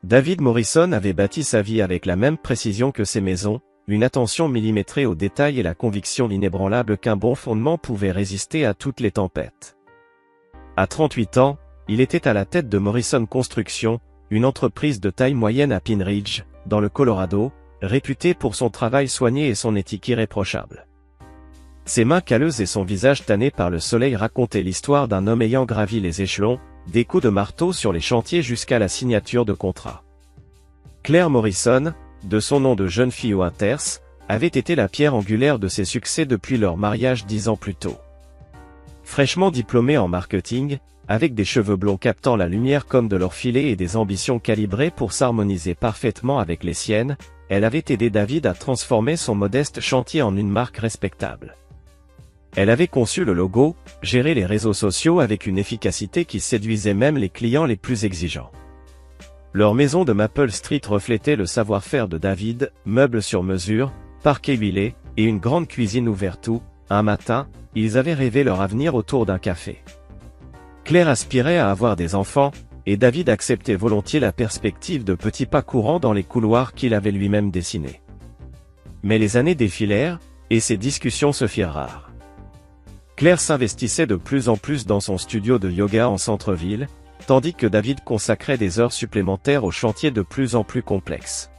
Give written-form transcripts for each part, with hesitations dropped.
David Morrison avait bâti sa vie avec la même précision que ses maisons, une attention millimétrée aux détails et la conviction inébranlable qu'un bon fondement pouvait résister à toutes les tempêtes. À 38 ans, il était à la tête de Morrison Construction, une entreprise de taille moyenne à Pine Ridge, dans le Colorado, réputée pour son travail soigné et son éthique irréprochable. Ses mains calleuses et son visage tanné par le soleil racontaient l'histoire d'un homme ayant gravi les échelons, des coups de marteau sur les chantiers jusqu'à la signature de contrat. Claire Morrison, de son nom de jeune fille Winters, avait été la pierre angulaire de ses succès depuis leur mariage 10 ans plus tôt. Fraîchement diplômée en marketing, avec des cheveux blonds captant la lumière comme de leur filet et des ambitions calibrées pour s'harmoniser parfaitement avec les siennes, elle avait aidé David à transformer son modeste chantier en une marque respectable. Elle avait conçu le logo, géré les réseaux sociaux avec une efficacité qui séduisait même les clients les plus exigeants. Leur maison de Maple Street reflétait le savoir-faire de David, meubles sur mesure, parquet huilé, et une grande cuisine ouverte où, un matin, ils avaient rêvé leur avenir autour d'un café. Claire aspirait à avoir des enfants, et David acceptait volontiers la perspective de petits pas courants dans les couloirs qu'il avait lui-même dessinés. Mais les années défilèrent, et ces discussions se firent rares. Claire s'investissait de plus en plus dans son studio de yoga en centre-ville, tandis que David consacrait des heures supplémentaires aux chantiers de plus en plus complexes.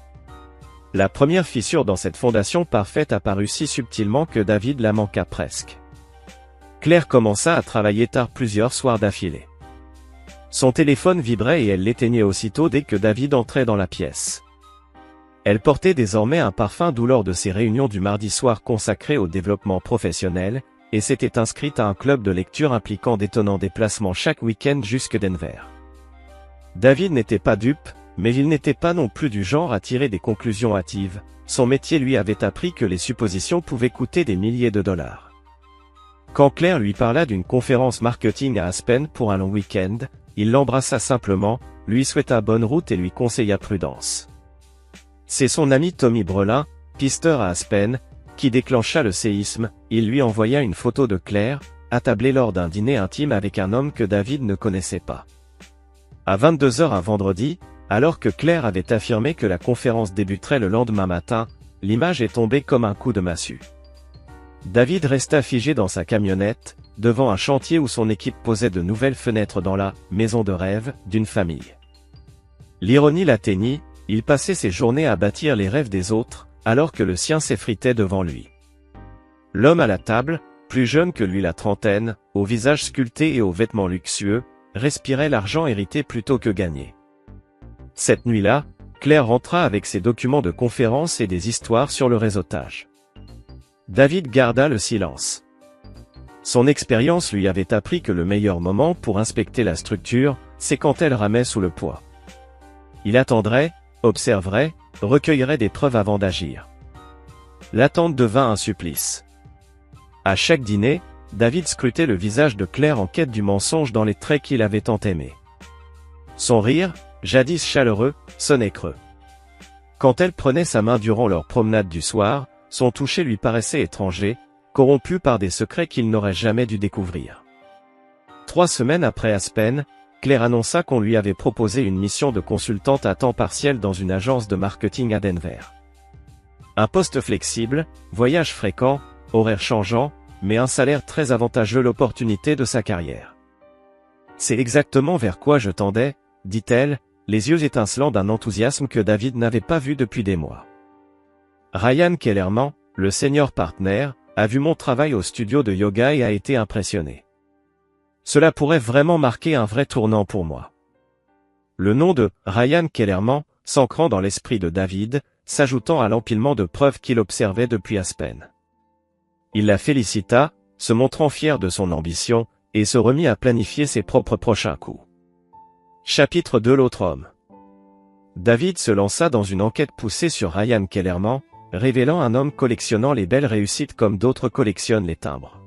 La première fissure dans cette fondation parfaite apparut si subtilement que David la manqua presque. Claire commença à travailler tard plusieurs soirs d'affilée. Son téléphone vibrait et elle l'éteignait aussitôt dès que David entrait dans la pièce. Elle portait désormais un parfum doux lors de ses réunions du mardi soir consacrées au développement professionnel, et s'était inscrite à un club de lecture impliquant d'étonnants déplacements chaque week-end jusque Denver. David n'était pas dupe, mais il n'était pas non plus du genre à tirer des conclusions hâtives, son métier lui avait appris que les suppositions pouvaient coûter des milliers de dollars. Quand Claire lui parla d'une conférence marketing à Aspen pour un long week-end, il l'embrassa simplement, lui souhaita bonne route et lui conseilla prudence. C'est son ami Tommy Brelin, pisteur à Aspen, qui déclencha le séisme. Il lui envoya une photo de Claire, attablée lors d'un dîner intime avec un homme que David ne connaissait pas. À 22h un vendredi, alors que Claire avait affirmé que la conférence débuterait le lendemain matin, l'image est tombée comme un coup de massue. David resta figé dans sa camionnette, devant un chantier où son équipe posait de nouvelles fenêtres dans la « maison de rêve » d'une famille. L'ironie l'atteignit, il passait ses journées à bâtir les rêves des autres, alors que le sien s'effritait devant lui. L'homme à la table, plus jeune que lui la trentaine, au visage sculpté et aux vêtements luxueux, respirait l'argent hérité plutôt que gagné. Cette nuit-là, Claire rentra avec ses documents de conférence et des histoires sur le réseautage. David garda le silence. Son expérience lui avait appris que le meilleur moment pour inspecter la structure, c'est quand elle ramait sous le poids. Il attendrait, observerait, recueillerait des preuves avant d'agir. L'attente devint un supplice. À chaque dîner, David scrutait le visage de Claire en quête du mensonge dans les traits qu'il avait tant aimés. Son rire, jadis chaleureux, sonnait creux. Quand elle prenait sa main durant leur promenade du soir, son toucher lui paraissait étranger, corrompu par des secrets qu'il n'aurait jamais dû découvrir. 3 semaines après Aspen, Claire annonça qu'on lui avait proposé une mission de consultante à temps partiel dans une agence de marketing à Denver. Un poste flexible, voyage fréquent, horaire changeant, mais un salaire très avantageux, l'opportunité de sa carrière. C'est exactement vers quoi je tendais, dit-elle, les yeux étincelants d'un enthousiasme que David n'avait pas vu depuis des mois. Ryan Kellerman, le senior partner, a vu mon travail au studio de yoga et a été impressionné. Cela pourrait vraiment marquer un vrai tournant pour moi. Le nom de Ryan Kellerman, s'ancrant dans l'esprit de David, s'ajoutant à l'empilement de preuves qu'il observait depuis Aspen. Il la félicita, se montrant fier de son ambition, et se remit à planifier ses propres prochains coups. Chapitre 2. L'autre homme. David se lança dans une enquête poussée sur Ryan Kellerman, révélant un homme collectionnant les belles réussites comme d'autres collectionnent les timbres.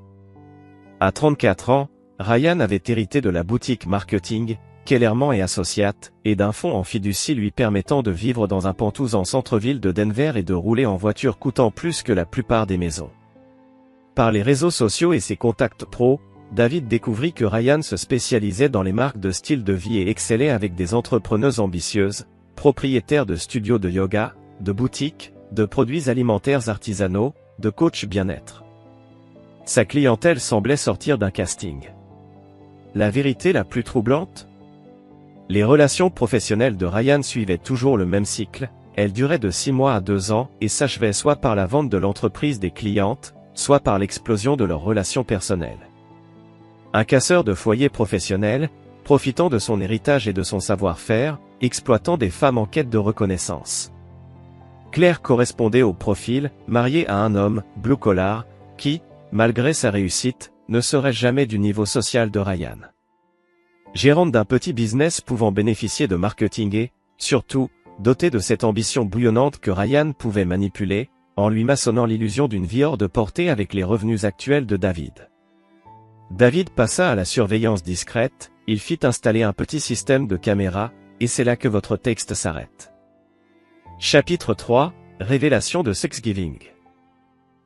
À 34 ans, Ryan avait hérité de la boutique marketing, Kellerman et Associates, et d'un fonds en fiducie lui permettant de vivre dans un penthouse en centre-ville de Denver et de rouler en voiture coûtant plus que la plupart des maisons. Par les réseaux sociaux et ses contacts pro, David découvrit que Ryan se spécialisait dans les marques de style de vie et excellait avec des entrepreneuses ambitieuses, propriétaire de studios de yoga, de boutiques, de produits alimentaires artisanaux, de coachs bien-être. Sa clientèle semblait sortir d'un casting. La vérité la plus troublante? Les relations professionnelles de Ryan suivaient toujours le même cycle, elles duraient de 6 mois à 2 ans et s'achevaient soit par la vente de l'entreprise des clientes, soit par l'explosion de leurs relations personnelles. Un casseur de foyer professionnel, profitant de son héritage et de son savoir-faire, exploitant des femmes en quête de reconnaissance. Claire correspondait au profil, mariée à un homme, blue collar, qui, malgré sa réussite, ne serait jamais du niveau social de Ryan. Gérante d'un petit business pouvant bénéficier de marketing et, surtout, dotée de cette ambition bouillonnante que Ryan pouvait manipuler, en lui maçonnant l'illusion d'une vie hors de portée avec les revenus actuels de David. David passa à la surveillance discrète, il fit installer un petit système de caméra, et c'est là que votre texte s'arrête. Chapitre 3, Révélation de Thanksgiving.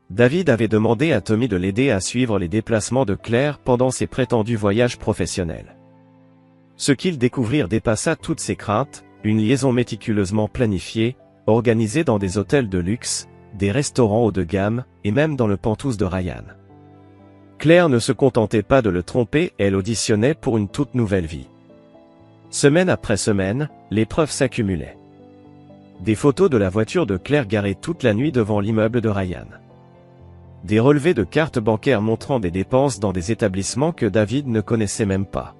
David avait demandé à Tommy de l'aider à suivre les déplacements de Claire pendant ses prétendus voyages professionnels. Ce qu'ils découvrirent dépassa toutes ses craintes, une liaison méticuleusement planifiée, organisée dans des hôtels de luxe, des restaurants haut de gamme, et même dans le Penthouse de Ryan. Claire ne se contentait pas de le tromper, elle auditionnait pour une toute nouvelle vie. Semaine après semaine, les preuves s'accumulaient. Des photos de la voiture de Claire garée toute la nuit devant l'immeuble de Ryan. Des relevés de cartes bancaires montrant des dépenses dans des établissements que David ne connaissait même pas.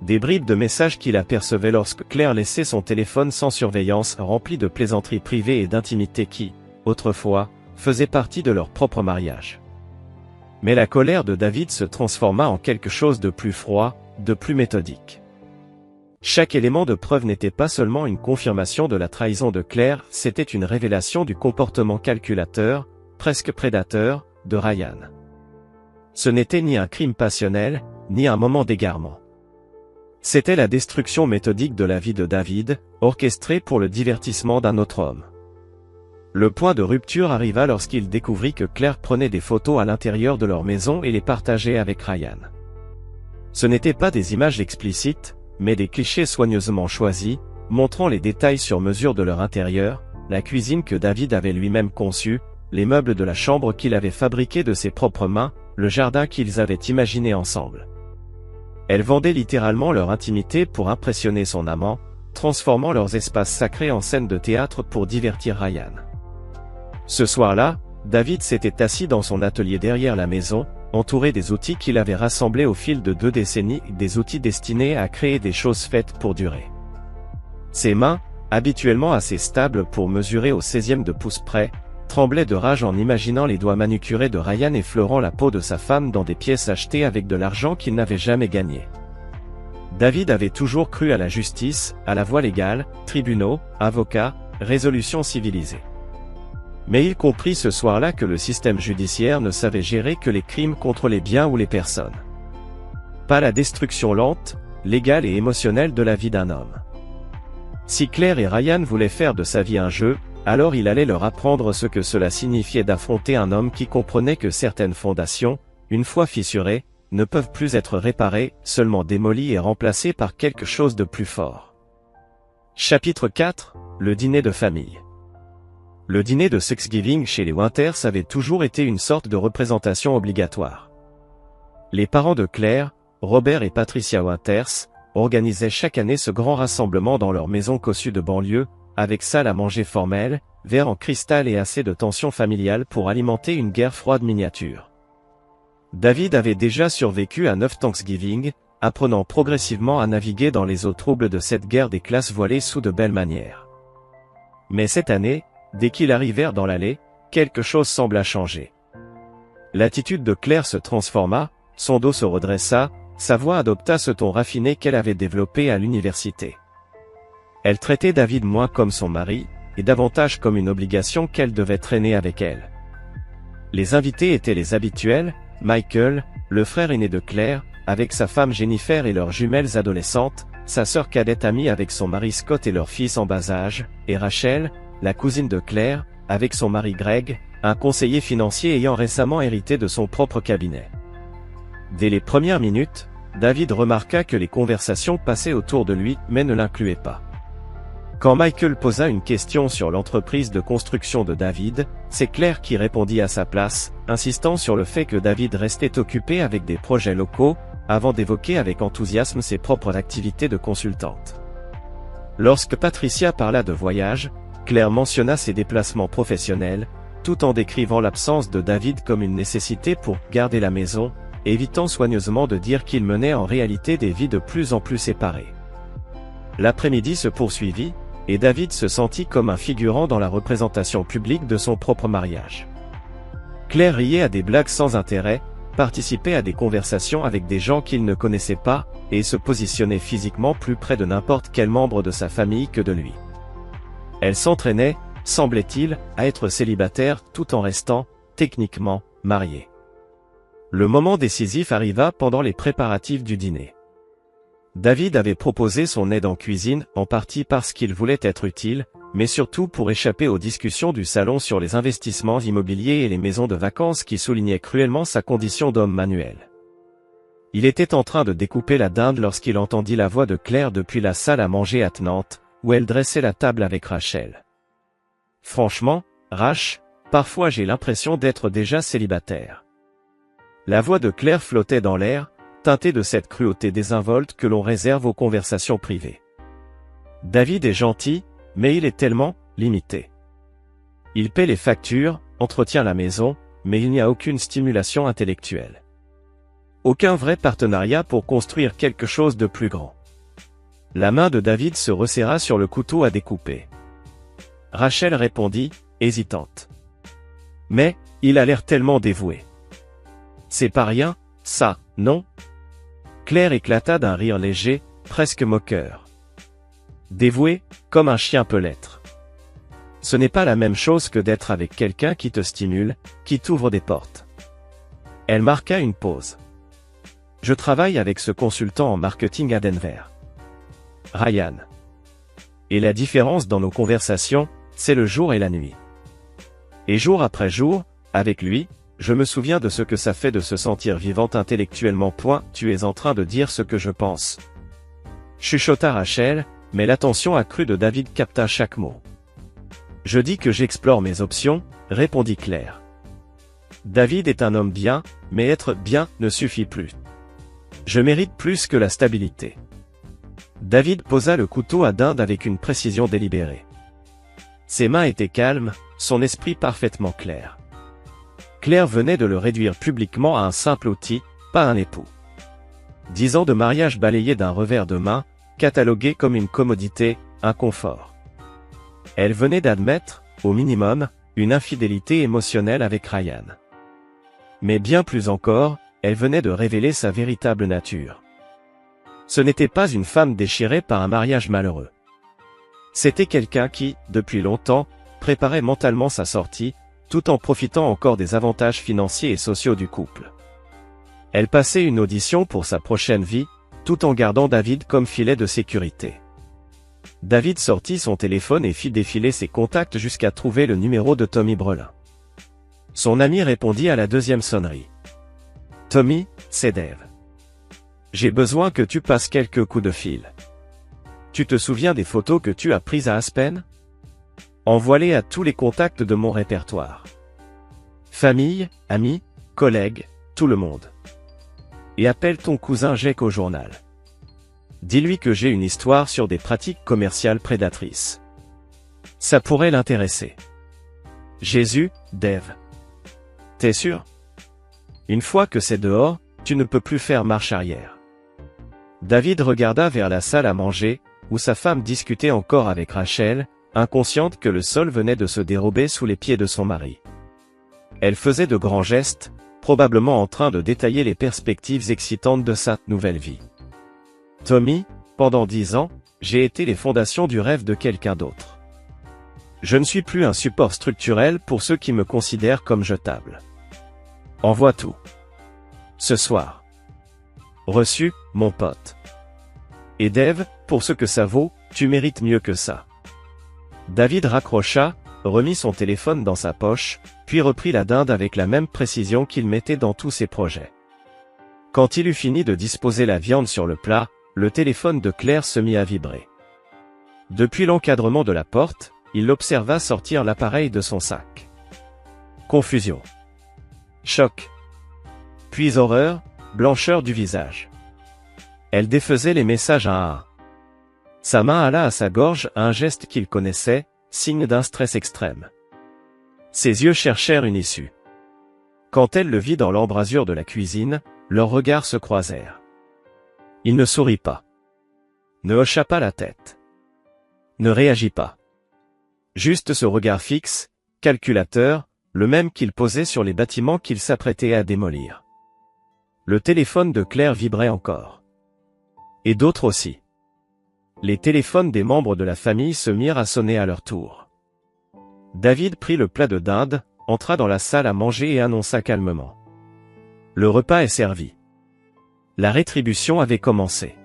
Des bribes de messages qu'il apercevait lorsque Claire laissait son téléphone sans surveillance rempli de plaisanteries privées et d'intimité qui, autrefois, faisaient partie de leur propre mariage. Mais la colère de David se transforma en quelque chose de plus froid, de plus méthodique. Chaque élément de preuve n'était pas seulement une confirmation de la trahison de Claire, c'était une révélation du comportement calculateur, presque prédateur, de Ryan. Ce n'était ni un crime passionnel, ni un moment d'égarement. C'était la destruction méthodique de la vie de David, orchestrée pour le divertissement d'un autre homme. Le point de rupture arriva lorsqu'il découvrit que Claire prenait des photos à l'intérieur de leur maison et les partageait avec Ryan. Ce n'étaient pas des images explicites, mais des clichés soigneusement choisis, montrant les détails sur mesure de leur intérieur, la cuisine que David avait lui-même conçue, les meubles de la chambre qu'il avait fabriqués de ses propres mains, le jardin qu'ils avaient imaginé ensemble. Elles vendaient littéralement leur intimité pour impressionner son amant, transformant leurs espaces sacrés en scène de théâtre pour divertir Ryan. Ce soir-là, David s'était assis dans son atelier derrière la maison, entouré des outils qu'il avait rassemblés au fil de 2 décennies, des outils destinés à créer des choses faites pour durer. Ses mains, habituellement assez stables pour mesurer au 16e de pouce près, tremblaient de rage en imaginant les doigts manucurés de Ryan effleurant la peau de sa femme dans des pièces achetées avec de l'argent qu'il n'avait jamais gagné. David avait toujours cru à la justice, à la voie légale, tribunaux, avocats, résolutions civilisées. Mais il comprit ce soir-là que le système judiciaire ne savait gérer que les crimes contre les biens ou les personnes. Pas la destruction lente, légale et émotionnelle de la vie d'un homme. Si Claire et Ryan voulaient faire de sa vie un jeu, alors il allait leur apprendre ce que cela signifiait d'affronter un homme qui comprenait que certaines fondations, une fois fissurées, ne peuvent plus être réparées, seulement démolies et remplacées par quelque chose de plus fort. Chapitre 4, le dîner de famille. Le dîner de Thanksgiving chez les Winters avait toujours été une sorte de représentation obligatoire. Les parents de Claire, Robert et Patricia Winters, organisaient chaque année ce grand rassemblement dans leur maison cossue de banlieue, avec salle à manger formelle, verre en cristal et assez de tension familiale pour alimenter une guerre froide miniature. David avait déjà survécu à 9 Thanksgiving, apprenant progressivement à naviguer dans les eaux troubles de cette guerre des classes voilées sous de belles manières. Mais cette année, dès qu'ils arrivèrent dans l'allée, quelque chose sembla changer. L'attitude de Claire se transforma, son dos se redressa, sa voix adopta ce ton raffiné qu'elle avait développé à l'université. Elle traitait David moins comme son mari, et davantage comme une obligation qu'elle devait traîner avec elle. Les invités étaient les habituels, Michael, le frère aîné de Claire, avec sa femme Jennifer et leurs jumelles adolescentes, sa sœur cadette Amy avec son mari Scott et leur fils en bas âge, et Rachel, la cousine de Claire, avec son mari Greg, un conseiller financier ayant récemment hérité de son propre cabinet. Dès les premières minutes, David remarqua que les conversations passaient autour de lui mais ne l'incluaient pas. Quand Michael posa une question sur l'entreprise de construction de David, c'est Claire qui répondit à sa place, insistant sur le fait que David restait occupé avec des projets locaux, avant d'évoquer avec enthousiasme ses propres activités de consultante. Lorsque Patricia parla de voyage, Claire mentionna ses déplacements professionnels, tout en décrivant l'absence de David comme une nécessité pour garder la maison, évitant soigneusement de dire qu'il menait en réalité des vies de plus en plus séparées. L'après-midi se poursuivit, et David se sentit comme un figurant dans la représentation publique de son propre mariage. Claire riait à des blagues sans intérêt, participait à des conversations avec des gens qu'il ne connaissait pas, et se positionnait physiquement plus près de n'importe quel membre de sa famille que de lui. Elle s'entraînait, semblait-il, à être célibataire tout en restant, techniquement, mariée. Le moment décisif arriva pendant les préparatifs du dîner. David avait proposé son aide en cuisine, en partie parce qu'il voulait être utile, mais surtout pour échapper aux discussions du salon sur les investissements immobiliers et les maisons de vacances qui soulignaient cruellement sa condition d'homme manuel. Il était en train de découper la dinde lorsqu'il entendit la voix de Claire depuis la salle à manger attenante, où elle dressait la table avec Rachel. « Franchement, Rach, parfois j'ai l'impression d'être déjà célibataire. » La voix de Claire flottait dans l'air, teintée de cette cruauté désinvolte que l'on réserve aux conversations privées. David est gentil, mais il est tellement limité. Il paie les factures, entretient la maison, mais il n'y a aucune stimulation intellectuelle. Aucun vrai partenariat pour construire quelque chose de plus grand. La main de David se resserra sur le couteau à découper. Rachel répondit, hésitante. Mais, il a l'air tellement dévoué. C'est pas rien, ça, non? Claire éclata d'un rire léger, presque moqueur. Dévoué, comme un chien peut l'être. Ce n'est pas la même chose que d'être avec quelqu'un qui te stimule, qui t'ouvre des portes. Elle marqua une pause. Je travaille avec ce consultant en marketing à Denver. Ryan. Et la différence dans nos conversations, c'est le jour et la nuit. Et jour après jour, avec lui, je me souviens de ce que ça fait de se sentir vivante intellectuellement. Tu es en train de dire ce que je pense. Chuchota Rachel, mais l'attention accrue de David capta chaque mot. Je dis que j'explore mes options, répondit Claire. David est un homme bien, mais être bien ne suffit plus. Je mérite plus que la stabilité. David posa le couteau à dinde avec une précision délibérée. Ses mains étaient calmes, son esprit parfaitement clair. Claire venait de le réduire publiquement à un simple outil, pas un époux. 10 ans de mariage balayés d'un revers de main, catalogués comme une commodité, un confort. Elle venait d'admettre, au minimum, une infidélité émotionnelle avec Ryan. Mais bien plus encore, elle venait de révéler sa véritable nature. Ce n'était pas une femme déchirée par un mariage malheureux. C'était quelqu'un qui, depuis longtemps, préparait mentalement sa sortie, tout en profitant encore des avantages financiers et sociaux du couple. Elle passait une audition pour sa prochaine vie, tout en gardant David comme filet de sécurité. David sortit son téléphone et fit défiler ses contacts jusqu'à trouver le numéro de Tommy Brelin. Son ami répondit à la deuxième sonnerie. « Tommy, c'est Dave. J'ai besoin que tu passes quelques coups de fil. Tu te souviens des photos que tu as prises à Aspen? Envoie-les à tous les contacts de mon répertoire. Famille, amis, collègues, tout le monde. Et appelle ton cousin Jake au journal. Dis-lui que j'ai une histoire sur des pratiques commerciales prédatrices. Ça pourrait l'intéresser. Jésus, Dave. T'es sûr? Une fois que c'est dehors, tu ne peux plus faire marche arrière. David regarda vers la salle à manger, où sa femme discutait encore avec Rachel, inconsciente que le sol venait de se dérober sous les pieds de son mari. Elle faisait de grands gestes, probablement en train de détailler les perspectives excitantes de sa nouvelle vie. Tommy, pendant 10 ans, j'ai été les fondations du rêve de quelqu'un d'autre. Je ne suis plus un support structurel pour ceux qui me considèrent comme jetable. Envoie tout. Ce soir. Reçu, mon pote. Et Dave, pour ce que ça vaut, tu mérites mieux que ça. David raccrocha, remit son téléphone dans sa poche, puis reprit la dinde avec la même précision qu'il mettait dans tous ses projets. Quand il eut fini de disposer la viande sur le plat, le téléphone de Claire se mit à vibrer. Depuis l'encadrement de la porte, il observa sortir l'appareil de son sac. Confusion. Choc. Puis horreur, blancheur du visage. Elle défaisait les messages un à un. Sa main alla à sa gorge à un geste qu'il connaissait, signe d'un stress extrême. Ses yeux cherchèrent une issue. Quand elle le vit dans l'embrasure de la cuisine, leurs regards se croisèrent. Il ne sourit pas. Ne hocha pas la tête. Ne réagit pas. Juste ce regard fixe, calculateur, le même qu'il posait sur les bâtiments qu'il s'apprêtait à démolir. Le téléphone de Claire vibrait encore. Et d'autres aussi. Les téléphones des membres de la famille se mirent à sonner à leur tour. David prit le plat de dinde, entra dans la salle à manger et annonça calmement. Le repas est servi. La rétribution avait commencé.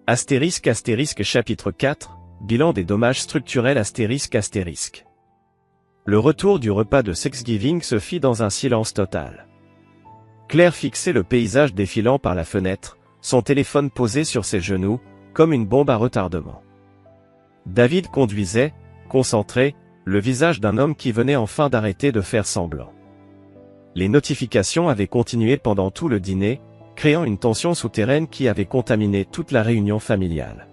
Astérisque astérisque chapitre 4, bilan des dommages structurels astérisque astérisque. Le retour du repas de Thanksgiving se fit dans un silence total. Claire fixait le paysage défilant par la fenêtre, son téléphone posé sur ses genoux, comme une bombe à retardement. David conduisait, concentré, le visage d'un homme qui venait enfin d'arrêter de faire semblant. Les notifications avaient continué pendant tout le dîner, créant une tension souterraine qui avait contaminé toute la réunion familiale.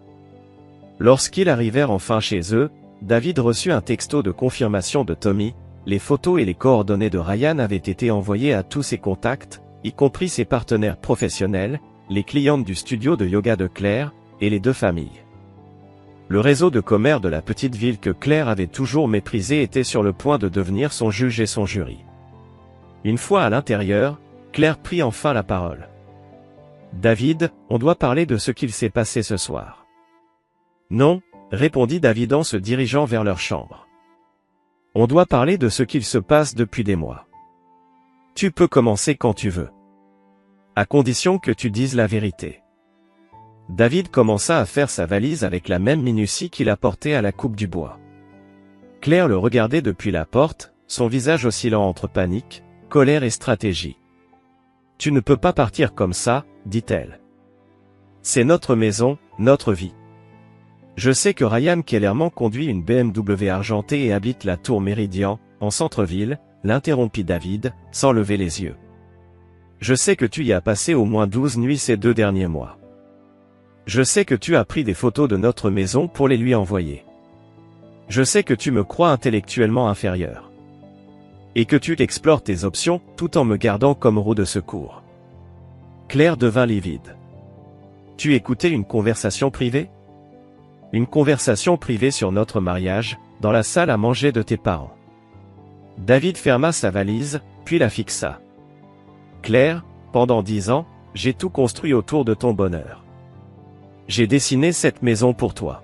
Lorsqu'ils arrivèrent enfin chez eux, David reçut un texto de confirmation de Tommy, les photos et les coordonnées de Ryan avaient été envoyées à tous ses contacts, y compris ses partenaires professionnels, les clientes du studio de yoga de Claire, et les deux familles. Le réseau de commères de la petite ville que Claire avait toujours méprisé était sur le point de devenir son juge et son jury. Une fois à l'intérieur, Claire prit enfin la parole. « David, on doit parler de ce qu'il s'est passé ce soir. » « Non, » répondit David en se dirigeant vers leur chambre. « On doit parler de ce qu'il se passe depuis des mois. Tu peux commencer quand tu veux. À condition que tu dises la vérité. » David commença à faire sa valise avec la même minutie qu'il apportait à la coupe du bois. Claire le regardait depuis la porte, son visage oscillant entre panique, colère et stratégie. « Tu ne peux pas partir comme ça, dit-elle. C'est notre maison, notre vie. Je sais que Ryan Kellerman conduit une BMW argentée et habite la tour Méridien, en centre-ville, l'interrompit David, sans lever les yeux. Je sais que tu y as passé au moins 12 nuits ces 2 derniers mois. Je sais que tu as pris des photos de notre maison pour les lui envoyer. Je sais que tu me crois intellectuellement inférieur. Et que tu explores tes options, tout en me gardant comme roue de secours. » Claire devint livide. « Tu écoutais une conversation privée ? Une conversation privée sur notre mariage, dans la salle à manger de tes parents. » David ferma sa valise, puis la fixa. « Claire, pendant 10 ans, j'ai tout construit autour de ton bonheur. J'ai dessiné cette maison pour toi.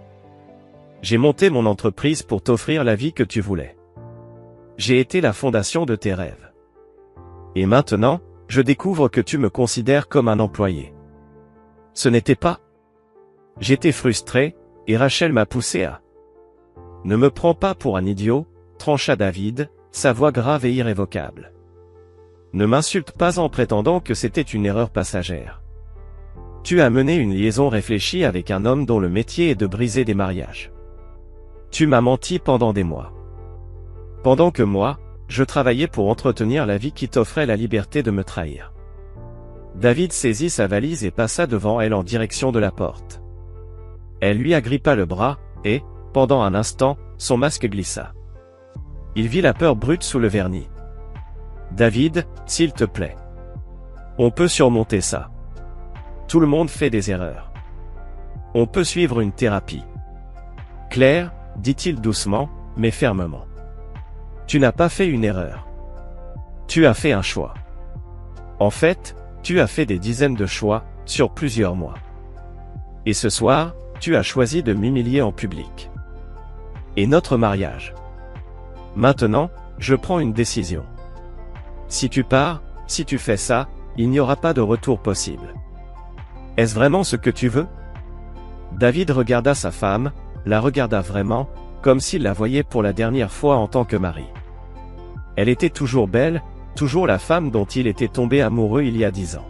J'ai monté mon entreprise pour t'offrir la vie que tu voulais. J'ai été la fondation de tes rêves. Et maintenant, je découvre que tu me considères comme un employé. Ce n'était pas. J'étais frustré, et Rachel m'a poussé à. Ne me prends pas pour un idiot, trancha David, sa voix grave et irrévocable. Ne m'insulte pas en prétendant que c'était une erreur passagère. Tu as mené une liaison réfléchie avec un homme dont le métier est de briser des mariages. Tu m'as menti pendant des mois. Pendant que moi, je travaillais pour entretenir la vie qui t'offrait la liberté de me trahir. » David saisit sa valise et passa devant elle en direction de la porte. Elle lui agrippa le bras, et, pendant un instant, son masque glissa. Il vit la peur brute sous le vernis. « David, s'il te plaît. On peut surmonter ça. Tout le monde fait des erreurs. On peut suivre une thérapie. » « Claire, dit-il doucement, mais fermement. Tu n'as pas fait une erreur. Tu as fait un choix. En fait, tu as fait des dizaines de choix, sur plusieurs mois. Et ce soir, tu as choisi de m'humilier en public. Et notre mariage. Maintenant, je prends une décision. Si tu pars, si tu fais ça, il n'y aura pas de retour possible. Est-ce vraiment ce que tu veux ? David regarda sa femme, la regarda vraiment, comme s'il la voyait pour la dernière fois en tant que mari. Elle était toujours belle, toujours la femme dont il était tombé amoureux il y a 10 ans.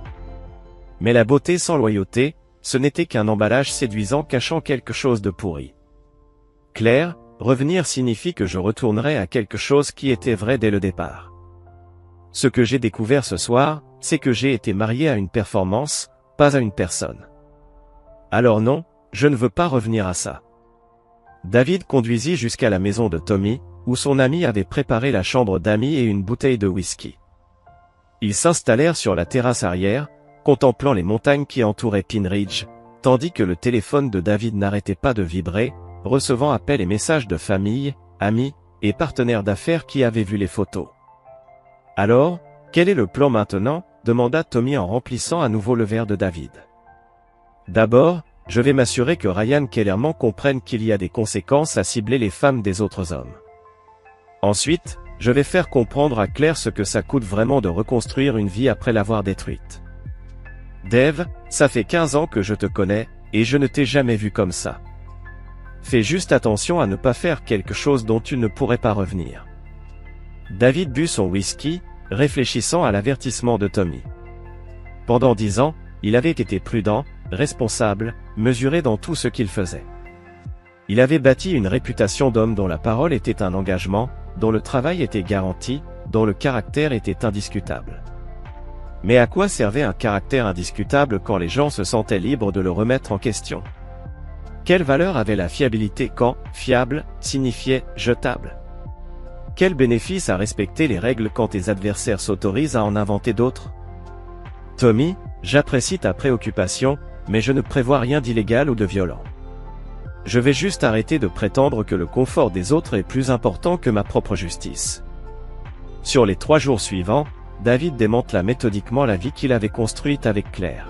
Mais la beauté sans loyauté, ce n'était qu'un emballage séduisant cachant quelque chose de pourri. Claire, revenir signifie que je retournerai à quelque chose qui était vrai dès le départ. Ce que j'ai découvert ce soir, c'est que j'ai été marié à une performance, pas à une personne. Alors non, je ne veux pas revenir à ça. David conduisit jusqu'à la maison de Tommy, où son ami avait préparé la chambre d'amis et une bouteille de whisky. Ils s'installèrent sur la terrasse arrière, contemplant les montagnes qui entouraient Pine Ridge, tandis que le téléphone de David n'arrêtait pas de vibrer, recevant appels et messages de famille, amis et partenaires d'affaires qui avaient vu les photos. « Alors, quel est le plan maintenant ?» demanda Tommy en remplissant à nouveau le verre de David. « D'abord, je vais m'assurer que Ryan Kellerman comprenne qu'il y a des conséquences à cibler les femmes des autres hommes. Ensuite, je vais faire comprendre à Claire ce que ça coûte vraiment de reconstruire une vie après l'avoir détruite. Dave, ça fait 15 ans que je te connais, et je ne t'ai jamais vu comme ça. Fais juste attention à ne pas faire quelque chose dont tu ne pourrais pas revenir. » David but son whisky, réfléchissant à l'avertissement de Tommy. Pendant 10 ans, il avait été prudent, responsable, mesuré dans tout ce qu'il faisait. Il avait bâti une réputation d'homme dont la parole était un engagement, dont le travail était garanti, dont le caractère était indiscutable. Mais à quoi servait un caractère indiscutable quand les gens se sentaient libres de le remettre en question? Quelle valeur avait la fiabilité quand « fiable » signifiait « jetable » ? Quel bénéfice à respecter les règles quand tes adversaires s'autorisent à en inventer d'autres? Tommy, j'apprécie ta préoccupation, mais je ne prévois rien d'illégal ou de violent. Je vais juste arrêter de prétendre que le confort des autres est plus important que ma propre justice. Sur les 3 jours suivants, David démantela méthodiquement la vie qu'il avait construite avec Claire.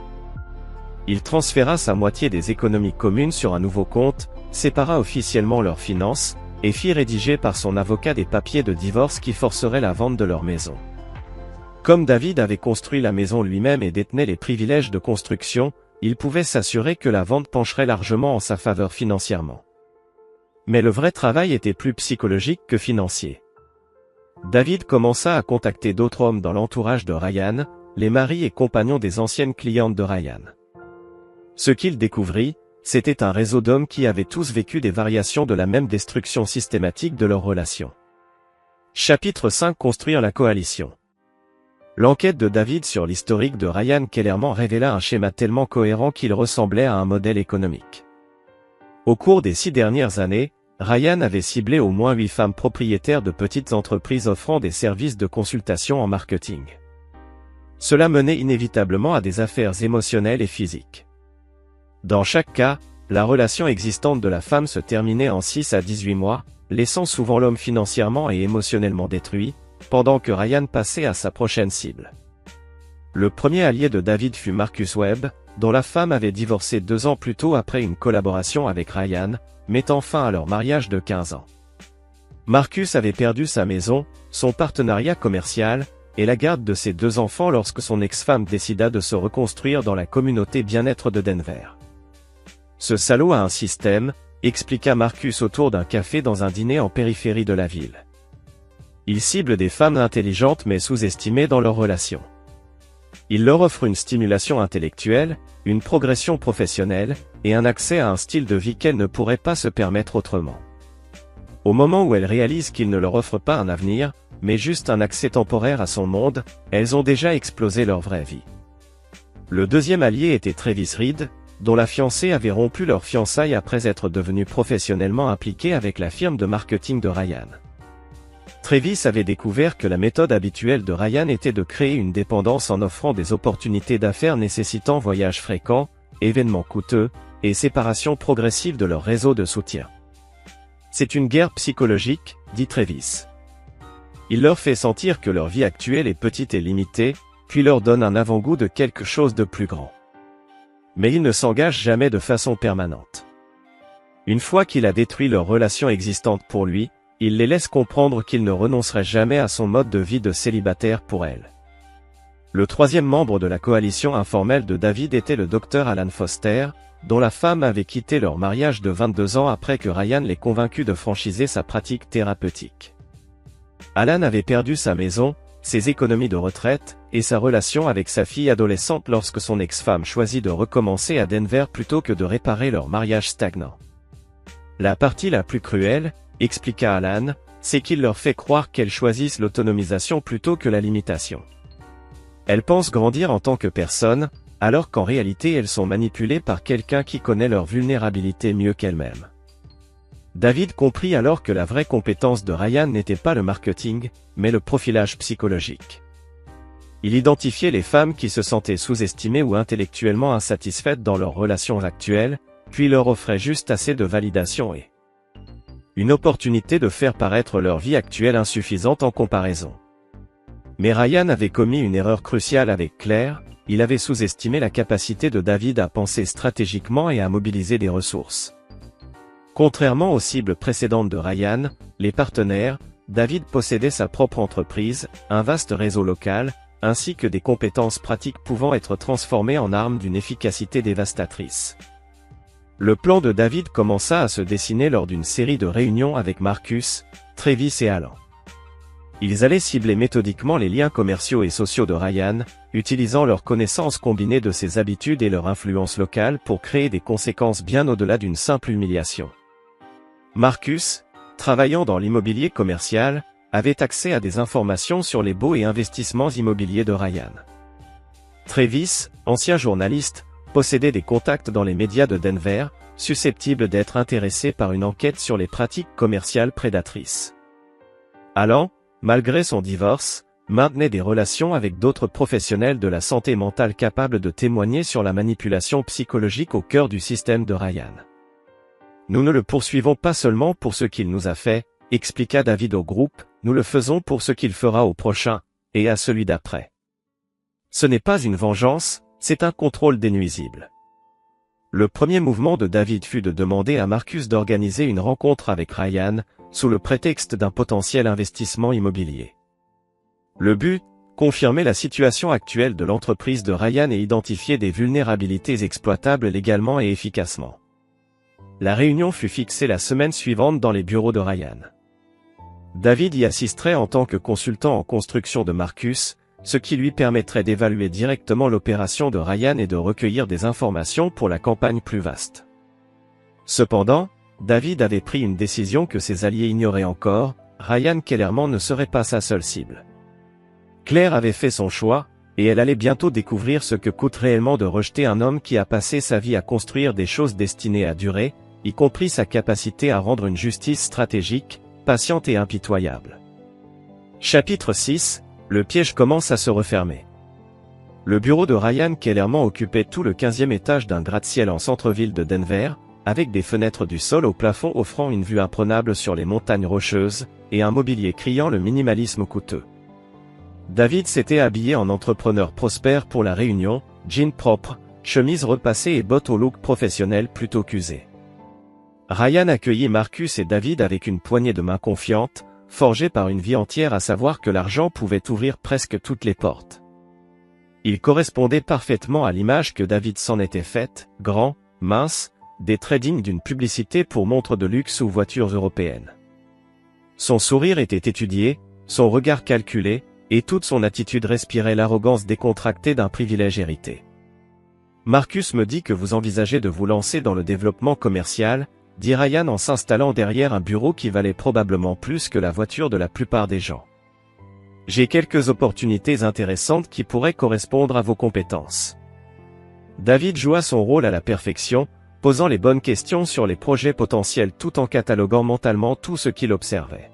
Il transféra sa moitié des économies communes sur un nouveau compte, sépara officiellement leurs finances, et fit rédiger par son avocat des papiers de divorce qui forceraient la vente de leur maison. Comme David avait construit la maison lui-même et détenait les privilèges de construction, il pouvait s'assurer que la vente pencherait largement en sa faveur financièrement. Mais le vrai travail était plus psychologique que financier. David commença à contacter d'autres hommes dans l'entourage de Ryan, les maris et compagnons des anciennes clientes de Ryan. Ce qu'il découvrit, c'était un réseau d'hommes qui avaient tous vécu des variations de la même destruction systématique de leur relation. Chapitre 5 : Construire la coalition. L'enquête de David sur l'historique de Ryan Kellerman révéla un schéma tellement cohérent qu'il ressemblait à un modèle économique. Au cours des 6 dernières années, Ryan avait ciblé au moins 8 femmes propriétaires de petites entreprises offrant des services de consultation en marketing. Cela menait inévitablement à des affaires émotionnelles et physiques. Dans chaque cas, la relation existante de la femme se terminait en 6 à 18 mois, laissant souvent l'homme financièrement et émotionnellement détruit, pendant que Ryan passait à sa prochaine cible. Le premier allié de David fut Marcus Webb, dont la femme avait divorcé 2 ans plus tôt après une collaboration avec Ryan, mettant fin à leur mariage de 15 ans. Marcus avait perdu sa maison, son partenariat commercial, et la garde de ses 2 enfants lorsque son ex-femme décida de se reconstruire dans la communauté bien-être de Denver. Ce salaud a un système, expliqua Marcus autour d'un café dans un dîner en périphérie de la ville. Il cible des femmes intelligentes mais sous-estimées dans leurs relations. Il leur offre une stimulation intellectuelle, une progression professionnelle, et un accès à un style de vie qu'elles ne pourraient pas se permettre autrement. Au moment où elles réalisent qu'il ne leur offre pas un avenir, mais juste un accès temporaire à son monde, elles ont déjà explosé leur vraie vie. Le deuxième allié était Travis Reed, dont la fiancée avait rompu leur fiançailles après être devenue professionnellement impliquée avec la firme de marketing de Ryan. Travis avait découvert que la méthode habituelle de Ryan était de créer une dépendance en offrant des opportunités d'affaires nécessitant voyages fréquents, événements coûteux, et séparation progressive de leur réseau de soutien. C'est une guerre psychologique, dit Travis. Il leur fait sentir que leur vie actuelle est petite et limitée, puis leur donne un avant-goût de quelque chose de plus grand. Mais il ne s'engage jamais de façon permanente. Une fois qu'il a détruit leur relation existante pour lui, il les laisse comprendre qu'il ne renoncerait jamais à son mode de vie de célibataire pour elle. Le troisième membre de la coalition informelle de David était le docteur Alan Foster, dont la femme avait quitté leur mariage de 22 ans après que Ryan l'ait convaincu de franchiser sa pratique thérapeutique. Alan avait perdu sa maison, ses économies de retraite, et sa relation avec sa fille adolescente lorsque son ex-femme choisit de recommencer à Denver plutôt que de réparer leur mariage stagnant. La partie la plus cruelle, expliqua Alan, c'est qu'il leur fait croire qu'elles choisissent l'autonomisation plutôt que la limitation. Elles pensent grandir en tant que personnes, alors qu'en réalité elles sont manipulées par quelqu'un qui connaît leur vulnérabilité mieux qu'elles-mêmes. David comprit alors que la vraie compétence de Ryan n'était pas le marketing, mais le profilage psychologique. Il identifiait les femmes qui se sentaient sous-estimées ou intellectuellement insatisfaites dans leurs relations actuelles, puis leur offrait juste assez de validation et une opportunité de faire paraître leur vie actuelle insuffisante en comparaison. Mais Ryan avait commis une erreur cruciale avec Claire, il avait sous-estimé la capacité de David à penser stratégiquement et à mobiliser des ressources. Contrairement aux cibles précédentes de Ryan, les partenaires, David possédait sa propre entreprise, un vaste réseau local, ainsi que des compétences pratiques pouvant être transformées en armes d'une efficacité dévastatrice. Le plan de David commença à se dessiner lors d'une série de réunions avec Marcus, Travis et Alan. Ils allaient cibler méthodiquement les liens commerciaux et sociaux de Ryan, utilisant leurs connaissances combinées de ses habitudes et leur influence locale pour créer des conséquences bien au-delà d'une simple humiliation. Marcus, travaillant dans l'immobilier commercial, avait accès à des informations sur les baux et investissements immobiliers de Ryan. Travis, ancien journaliste, possédait des contacts dans les médias de Denver, susceptibles d'être intéressés par une enquête sur les pratiques commerciales prédatrices. Alan, malgré son divorce, maintenait des relations avec d'autres professionnels de la santé mentale capables de témoigner sur la manipulation psychologique au cœur du système de Ryan. Nous ne le poursuivons pas seulement pour ce qu'il nous a fait, expliqua David au groupe, nous le faisons pour ce qu'il fera au prochain, et à celui d'après. Ce n'est pas une vengeance, c'est un contrôle des nuisibles. Le premier mouvement de David fut de demander à Marcus d'organiser une rencontre avec Ryan, sous le prétexte d'un potentiel investissement immobilier. Le but, confirmer la situation actuelle de l'entreprise de Ryan et identifier des vulnérabilités exploitables légalement et efficacement. La réunion fut fixée la semaine suivante dans les bureaux de Ryan. David y assisterait en tant que consultant en construction de Marcus, ce qui lui permettrait d'évaluer directement l'opération de Ryan et de recueillir des informations pour la campagne plus vaste. Cependant, David avait pris une décision que ses alliés ignoraient encore, Ryan Kellerman ne serait pas sa seule cible. Claire avait fait son choix, et elle allait bientôt découvrir ce que coûte réellement de rejeter un homme qui a passé sa vie à construire des choses destinées à durer, y compris sa capacité à rendre une justice stratégique, patiente et impitoyable. Chapitre 6. Le piège commence à se refermer. Le bureau de Ryan Kellerman occupait tout le 15e étage d'un gratte-ciel en centre-ville de Denver, avec des fenêtres du sol au plafond offrant une vue imprenable sur les montagnes rocheuses, et un mobilier criant le minimalisme coûteux. David s'était habillé en entrepreneur prospère pour la réunion, jean propre, chemise repassée et bottes au look professionnel plutôt qu'usé. Ryan accueillit Marcus et David avec une poignée de main confiante, forgée par une vie entière à savoir que l'argent pouvait ouvrir presque toutes les portes. Il correspondait parfaitement à l'image que David s'en était faite, grand, mince, des traits dignes d'une publicité pour montres de luxe ou voitures européennes. Son sourire était étudié, son regard calculé, et toute son attitude respirait l'arrogance décontractée d'un privilège hérité. Marcus me dit que vous envisagez de vous lancer dans le développement commercial, dit Ryan en s'installant derrière un bureau qui valait probablement plus que la voiture de la plupart des gens. J'ai quelques opportunités intéressantes qui pourraient correspondre à vos compétences. David joua son rôle à la perfection, posant les bonnes questions sur les projets potentiels tout en cataloguant mentalement tout ce qu'il observait.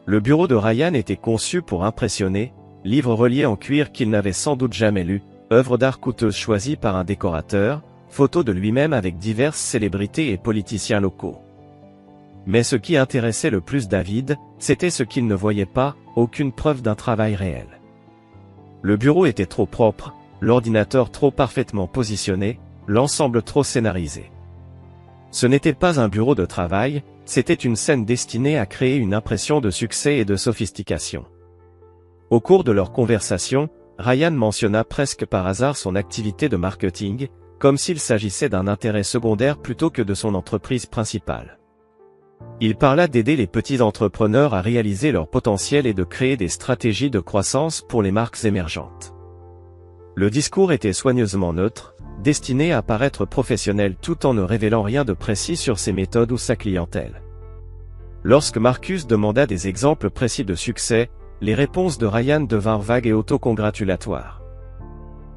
Le bureau de Ryan était conçu pour impressionner, livres reliés en cuir qu'il n'avait sans doute jamais lus, œuvres d'art coûteuses choisies par un décorateur, photos de lui-même avec diverses célébrités et politiciens locaux. Mais ce qui intéressait le plus David, c'était ce qu'il ne voyait pas, aucune preuve d'un travail réel. Le bureau était trop propre, l'ordinateur trop parfaitement positionné, l'ensemble trop scénarisé. Ce n'était pas un bureau de travail, c'était une scène destinée à créer une impression de succès et de sophistication. Au cours de leur conversation, Ryan mentionna presque par hasard son activité de marketing, comme s'il s'agissait d'un intérêt secondaire plutôt que de son entreprise principale. Il parla d'aider les petits entrepreneurs à réaliser leur potentiel et de créer des stratégies de croissance pour les marques émergentes. Le discours était soigneusement neutre, destiné à paraître professionnel tout en ne révélant rien de précis sur ses méthodes ou sa clientèle. Lorsque Marcus demanda des exemples précis de succès, les réponses de Ryan devinrent vagues et autocongratulatoires.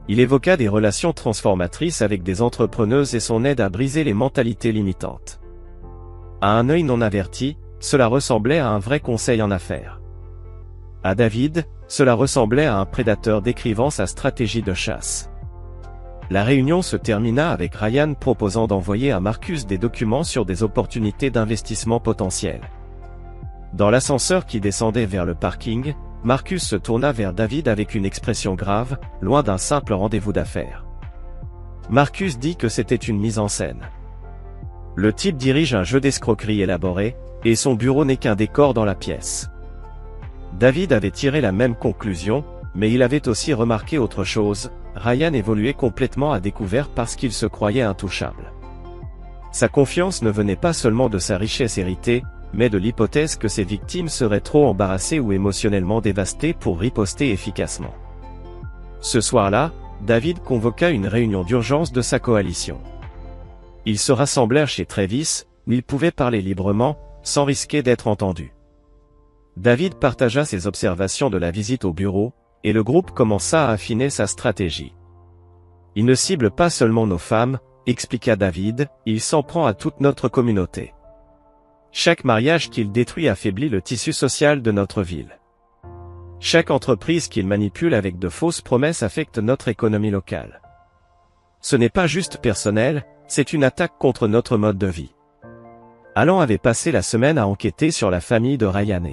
Il évoqua des relations transformatrices avec des entrepreneuses et son aide à briser les mentalités limitantes. À un œil non averti, cela ressemblait à un vrai conseil en affaires. À David, cela ressemblait à un prédateur décrivant sa stratégie de chasse. La réunion se termina avec Ryan proposant d'envoyer à Marcus des documents sur des opportunités d'investissement potentielles. Dans l'ascenseur qui descendait vers le parking, Marcus se tourna vers David avec une expression grave, loin d'un simple rendez-vous d'affaires. Marcus dit que c'était une mise en scène. Le type dirige un jeu d'escroquerie élaboré, et son bureau n'est qu'un décor dans la pièce. David avait tiré la même conclusion, mais il avait aussi remarqué autre chose, Ryan évoluait complètement à découvert parce qu'il se croyait intouchable. Sa confiance ne venait pas seulement de sa richesse héritée, mais de l'hypothèse que ses victimes seraient trop embarrassées ou émotionnellement dévastées pour riposter efficacement. Ce soir-là, David convoqua une réunion d'urgence de sa coalition. Ils se rassemblèrent chez Travis, où ils pouvaient parler librement, sans risquer d'être entendus. David partagea ses observations de la visite au bureau, et le groupe commença à affiner sa stratégie. Il ne cible pas seulement nos femmes, expliqua David, il s'en prend à toute notre communauté. Chaque mariage qu'il détruit affaiblit le tissu social de notre ville. Chaque entreprise qu'il manipule avec de fausses promesses affecte notre économie locale. Ce n'est pas juste personnel, c'est une attaque contre notre mode de vie. Alan avait passé la semaine à enquêter sur la famille de Ryan.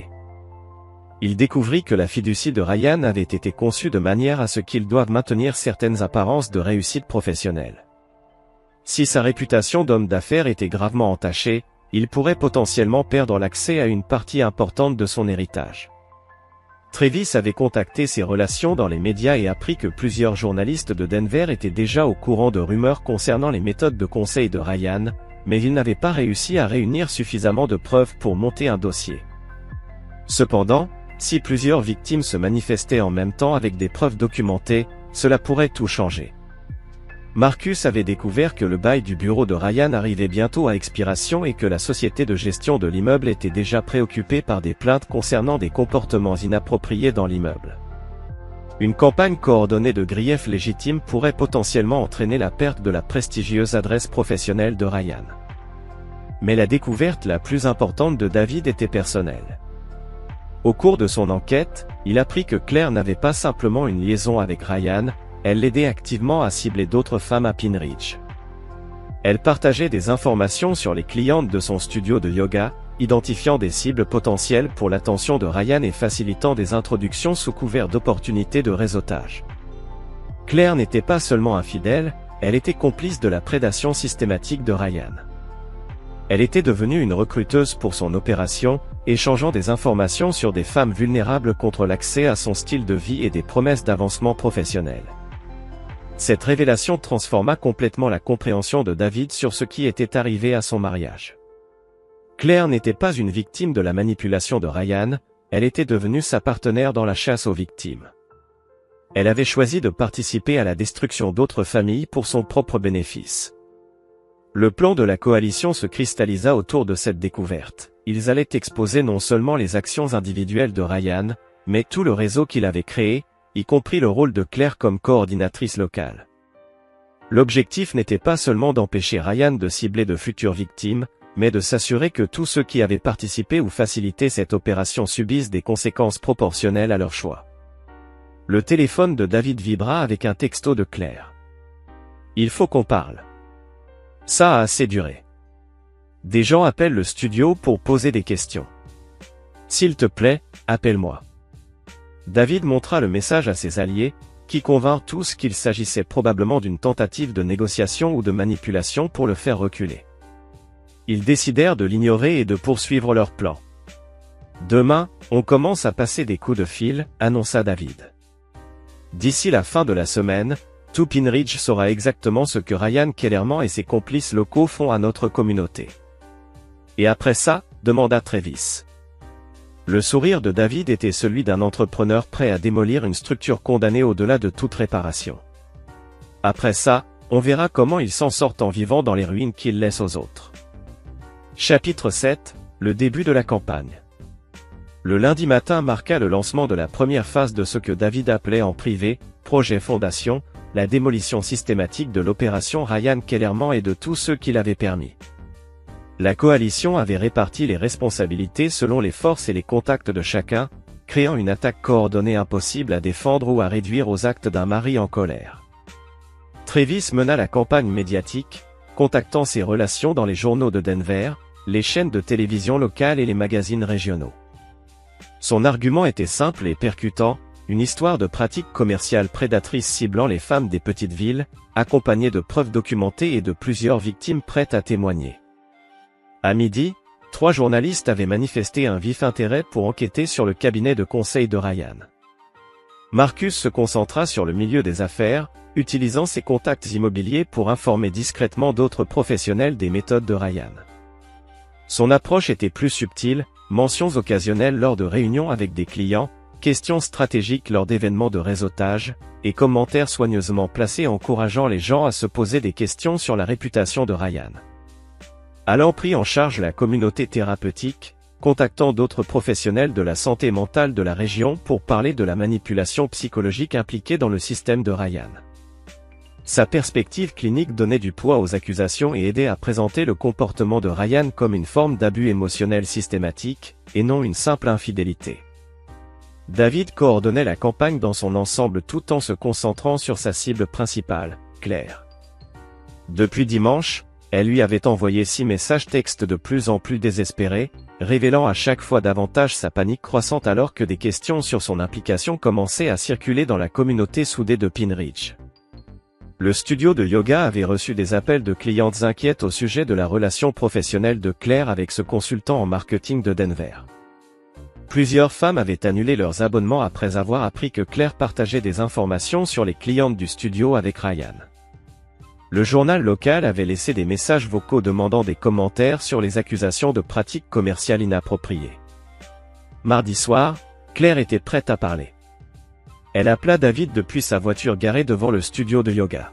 Il découvrit que la fiducie de Ryan avait été conçue de manière à ce qu'il doive maintenir certaines apparences de réussite professionnelle. Si sa réputation d'homme d'affaires était gravement entachée, il pourrait potentiellement perdre l'accès à une partie importante de son héritage. Travis avait contacté ses relations dans les médias et appris que plusieurs journalistes de Denver étaient déjà au courant de rumeurs concernant les méthodes de conseil de Ryan, mais il n'avait pas réussi à réunir suffisamment de preuves pour monter un dossier. Cependant, si plusieurs victimes se manifestaient en même temps avec des preuves documentées, cela pourrait tout changer. Marcus avait découvert que le bail du bureau de Ryan arrivait bientôt à expiration et que la société de gestion de l'immeuble était déjà préoccupée par des plaintes concernant des comportements inappropriés dans l'immeuble. Une campagne coordonnée de griefs légitimes pourrait potentiellement entraîner la perte de la prestigieuse adresse professionnelle de Ryan. Mais la découverte la plus importante de David était personnelle. Au cours de son enquête, il apprit que Claire n'avait pas simplement une liaison avec Ryan, elle l'aidait activement à cibler d'autres femmes à Pine Ridge. Elle partageait des informations sur les clientes de son studio de yoga, identifiant des cibles potentielles pour l'attention de Ryan et facilitant des introductions sous couvert d'opportunités de réseautage. Claire n'était pas seulement infidèle, elle était complice de la prédation systématique de Ryan. Elle était devenue une recruteuse pour son opération, échangeant des informations sur des femmes vulnérables contre l'accès à son style de vie et des promesses d'avancement professionnel. Cette révélation transforma complètement la compréhension de David sur ce qui était arrivé à son mariage. Claire n'était pas une victime de la manipulation de Ryan, elle était devenue sa partenaire dans la chasse aux victimes. Elle avait choisi de participer à la destruction d'autres familles pour son propre bénéfice. Le plan de la coalition se cristallisa autour de cette découverte. Ils allaient exposer non seulement les actions individuelles de Ryan, mais tout le réseau qu'il avait créé, y compris le rôle de Claire comme coordinatrice locale. L'objectif n'était pas seulement d'empêcher Ryan de cibler de futures victimes, mais de s'assurer que tous ceux qui avaient participé ou facilité cette opération subissent des conséquences proportionnelles à leur choix. Le téléphone de David vibra avec un texto de Claire. « Il faut qu'on parle. Ça a assez duré. Des gens appellent le studio pour poser des questions. S'il te plaît, appelle-moi. » David montra le message à ses alliés, qui convinrent tous qu'il s'agissait probablement d'une tentative de négociation ou de manipulation pour le faire reculer. Ils décidèrent de l'ignorer et de poursuivre leur plan. « Demain, on commence à passer des coups de fil », annonça David. « D'ici la fin de la semaine, tout Pine Ridge saura exactement ce que Ryan Kellerman et ses complices locaux font à notre communauté. » « Et après ça ?» demanda Travis. Le sourire de David était celui d'un entrepreneur prêt à démolir une structure condamnée au-delà de toute réparation. « Après ça, On verra comment il s'en sort en vivant dans les ruines qu'il laisse aux autres. Chapitre 7, le début de la campagne. Le lundi matin marqua le lancement de la première phase de ce que David appelait en privé, projet Fondation, la démolition systématique de l'opération Ryan Kellerman et de tous ceux qui l'avaient permis. La coalition avait réparti les responsabilités selon les forces et les contacts de chacun, créant une attaque coordonnée impossible à défendre ou à réduire aux actes d'un mari en colère. Travis mena la campagne médiatique, contactant ses relations dans les journaux de Denver, les chaînes de télévision locales et les magazines régionaux. Son argument était simple et percutant, une histoire de pratiques commerciales prédatrices ciblant les femmes des petites villes, accompagnée de preuves documentées et de plusieurs victimes prêtes à témoigner. À midi, 3 journalistes avaient manifesté un vif intérêt pour enquêter sur le cabinet de conseil de Ryan. Marcus se concentra sur le milieu des affaires, utilisant ses contacts immobiliers pour informer discrètement d'autres professionnels des méthodes de Ryan. Son approche était plus subtile, mentions occasionnelles lors de réunions avec des clients, questions stratégiques lors d'événements de réseautage, et commentaires soigneusement placés encourageant les gens à se poser des questions sur la réputation de Ryan. Allant pris en charge la communauté thérapeutique, contactant d'autres professionnels de la santé mentale de la région pour parler de la manipulation psychologique impliquée dans le système de Ryan. Sa perspective clinique donnait du poids aux accusations et aidait à présenter le comportement de Ryan comme une forme d'abus émotionnel systématique, et non une simple infidélité. David coordonnait la campagne dans son ensemble tout en se concentrant sur sa cible principale, Claire. Depuis dimanche, elle lui avait envoyé 6 messages textes de plus en plus désespérés, révélant à chaque fois davantage sa panique croissante alors que des questions sur son implication commençaient à circuler dans la communauté soudée de Pine Ridge. Le studio de yoga avait reçu des appels de clientes inquiètes au sujet de la relation professionnelle de Claire avec ce consultant en marketing de Denver. Plusieurs femmes avaient annulé leurs abonnements après avoir appris que Claire partageait des informations sur les clientes du studio avec Ryan. Le journal local avait laissé des messages vocaux demandant des commentaires sur les accusations de pratiques commerciales inappropriées. Mardi soir, Claire était prête à parler. Elle appela David depuis sa voiture garée devant le studio de yoga.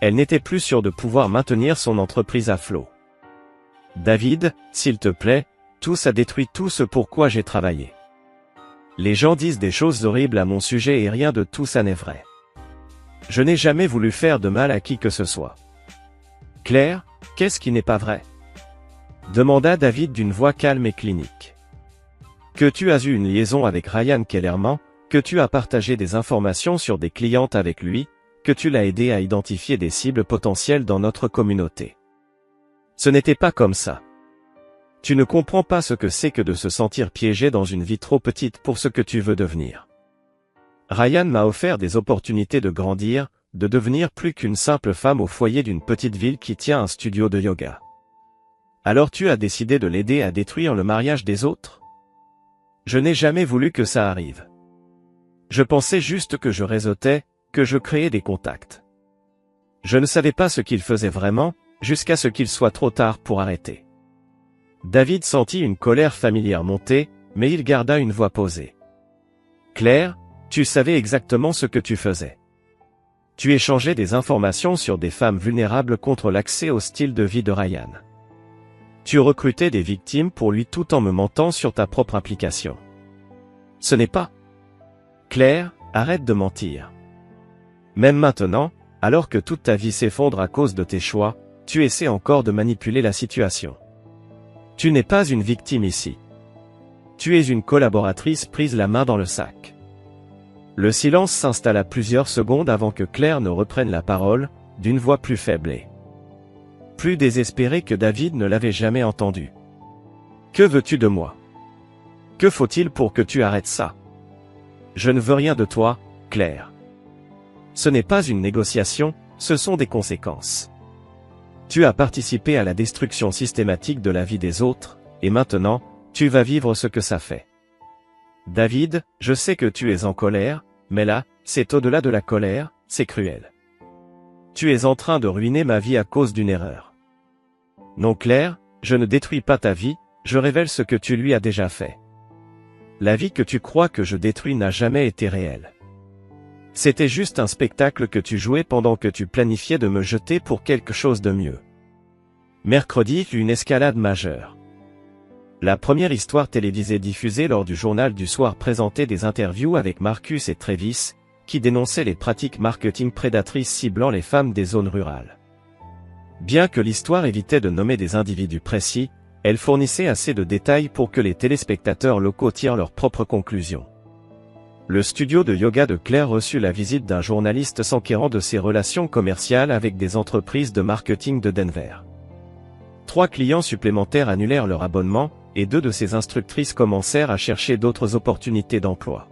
Elle n'était plus sûre de pouvoir maintenir son entreprise à flot. « David, s'il te plaît, tout ça détruit tout ce pour quoi j'ai travaillé. Les gens disent des choses horribles à mon sujet et rien de tout ça n'est vrai. Je n'ai jamais voulu faire de mal à qui que ce soit. » « Claire, qu'est-ce qui n'est pas vrai ?» demanda David d'une voix calme et clinique. « Que tu as eu une liaison avec Ryan Kellerman, que tu as partagé des informations sur des clientes avec lui, que tu l'as aidé à identifier des cibles potentielles dans notre communauté. Ce n'était pas comme ça. Tu ne comprends pas ce que c'est que de se sentir piégé dans une vie trop petite pour ce que tu veux devenir. Ryan m'a offert des opportunités de grandir, de devenir plus qu'une simple femme au foyer d'une petite ville qui tient un studio de yoga. Alors tu as décidé de l'aider à détruire le mariage des autres? Je n'ai jamais voulu que ça arrive. Je pensais juste que je réseautais, que je créais des contacts. Je ne savais pas ce qu'il faisait vraiment, jusqu'à ce qu'il soit trop tard pour arrêter. » David sentit une colère familière monter, mais il garda une voix posée. « Claire, tu savais exactement ce que tu faisais. Tu échangeais des informations sur des femmes vulnérables contre l'accès au style de vie de Ryan. Tu recrutais des victimes pour lui tout en me mentant sur ta propre implication. Ce n'est pas... Claire, arrête de mentir. Même maintenant, alors que toute ta vie s'effondre à cause de tes choix, tu essaies encore de manipuler la situation. Tu n'es pas une victime ici. Tu es une collaboratrice prise la main dans le sac. » Le silence s'installa plusieurs secondes avant que Claire ne reprenne la parole, d'une voix plus faible et plus désespérée que David ne l'avait jamais entendue. « Que veux-tu de moi? Que faut-il pour que tu arrêtes ça? Je ne veux rien de toi, Claire. Ce n'est pas une négociation, ce sont des conséquences. Tu as participé à la destruction systématique de la vie des autres, et maintenant, tu vas vivre ce que ça fait. David, je sais que tu es en colère, mais là, c'est au-delà de la colère, c'est cruel. Tu es en train de ruiner ma vie à cause d'une erreur. Non Claire, je ne détruis pas ta vie, je révèle ce que tu lui as déjà fait. La vie que tu crois que je détruis n'a jamais été réelle. C'était juste un spectacle que tu jouais pendant que tu planifiais de me jeter pour quelque chose de mieux. Mercredi, une escalade majeure. La première histoire télévisée diffusée lors du journal du soir présentait des interviews avec Marcus et Travis, qui dénonçaient les pratiques marketing prédatrices ciblant les femmes des zones rurales. Bien que l'histoire évitait de nommer des individus précis, elle fournissait assez de détails pour que les téléspectateurs locaux tirent leurs propres conclusions. Le studio de yoga de Claire reçut la visite d'un journaliste s'enquérant de ses relations commerciales avec des entreprises de marketing de Denver. 3 clients supplémentaires annulèrent leur abonnement, et 2 de ses instructrices commencèrent à chercher d'autres opportunités d'emploi.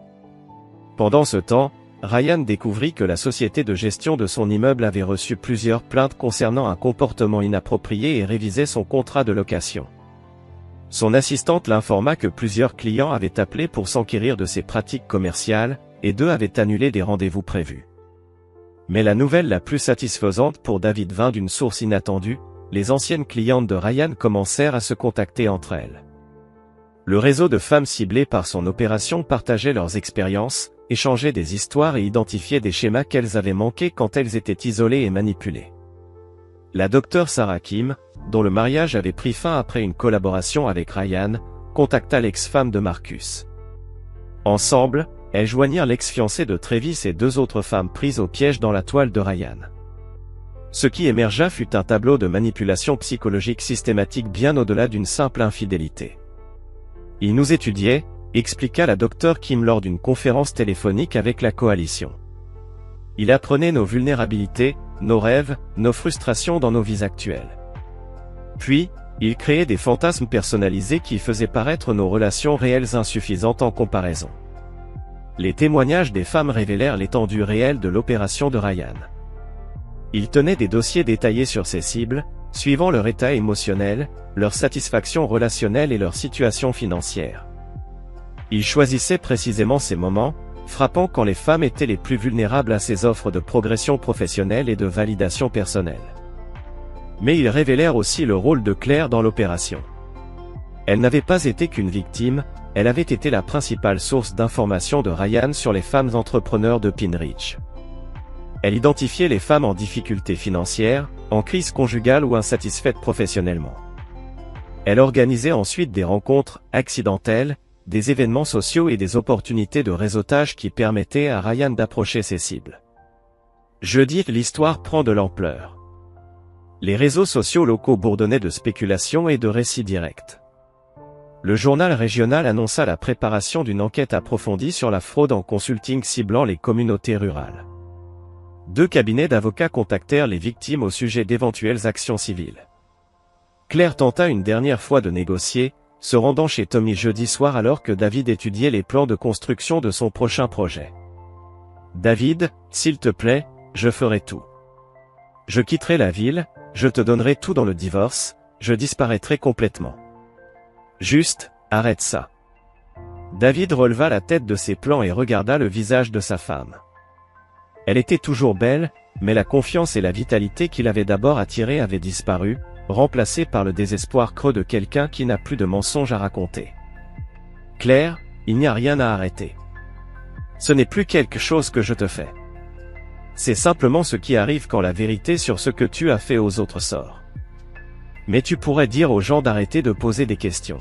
Pendant ce temps, Ryan découvrit que la société de gestion de son immeuble avait reçu plusieurs plaintes concernant un comportement inapproprié et révisait son contrat de location. Son assistante l'informa que plusieurs clients avaient appelé pour s'enquérir de ses pratiques commerciales, et 2 avaient annulé des rendez-vous prévus. Mais la nouvelle la plus satisfaisante pour David vint d'une source inattendue, les anciennes clientes de Ryan commencèrent à se contacter entre elles. Le réseau de femmes ciblées par son opération partageait leurs expériences, échangeait des histoires et identifiait des schémas qu'elles avaient manqués quand elles étaient isolées et manipulées. La docteure Sarah Kim, dont le mariage avait pris fin après une collaboration avec Ryan, contacta l'ex-femme de Marcus. Ensemble, elles joignirent l'ex-fiancé de Travis et 2 autres femmes prises au piège dans la toile de Ryan. Ce qui émergea fut un tableau de manipulation psychologique systématique bien au-delà d'une simple infidélité. Il nous étudiait, expliqua la docteure Kim lors d'une conférence téléphonique avec la coalition. Il apprenait nos vulnérabilités, nos rêves, nos frustrations dans nos vies actuelles. Puis, il créait des fantasmes personnalisés qui faisaient paraître nos relations réelles insuffisantes en comparaison. Les témoignages des femmes révélèrent l'étendue réelle de l'opération de Ryan. Il tenait des dossiers détaillés sur ses cibles, suivant leur état émotionnel, leur satisfaction relationnelle et leur situation financière. Il choisissait précisément ces moments, frappant quand les femmes étaient les plus vulnérables à ses offres de progression professionnelle et de validation personnelle. Mais ils révélèrent aussi le rôle de Claire dans l'opération. Elle n'avait pas été qu'une victime, elle avait été la principale source d'information de Ryan sur les femmes entrepreneurs de Pine Ridge. Elle identifiait les femmes en difficulté financière, en crise conjugale ou insatisfaites professionnellement. Elle organisait ensuite des rencontres accidentelles, des événements sociaux et des opportunités de réseautage qui permettaient à Ryan d'approcher ses cibles. Jeudi, l'histoire prend de l'ampleur. Les réseaux sociaux locaux bourdonnaient de spéculations et de récits directs. Le journal régional annonça la préparation d'une enquête approfondie sur la fraude en consulting ciblant les communautés rurales. 2 cabinets d'avocats contactèrent les victimes au sujet d'éventuelles actions civiles. Claire tenta une dernière fois de négocier, se rendant chez Tommy jeudi soir alors que David étudiait les plans de construction de son prochain projet. « David, s'il te plaît, je ferai tout. Je quitterai la ville, je te donnerai tout dans le divorce, je disparaîtrai complètement. Juste, arrête ça. » David releva la tête de ses plans et regarda le visage de sa femme. Elle était toujours belle, mais la confiance et la vitalité qui l'avaient d'abord attirée avaient disparu, remplacées par le désespoir creux de quelqu'un qui n'a plus de mensonges à raconter. « Claire, il n'y a rien à arrêter. Ce n'est plus quelque chose que je te fais. C'est simplement ce qui arrive quand la vérité sur ce que tu as fait aux autres sort. Mais tu pourrais dire aux gens d'arrêter de poser des questions.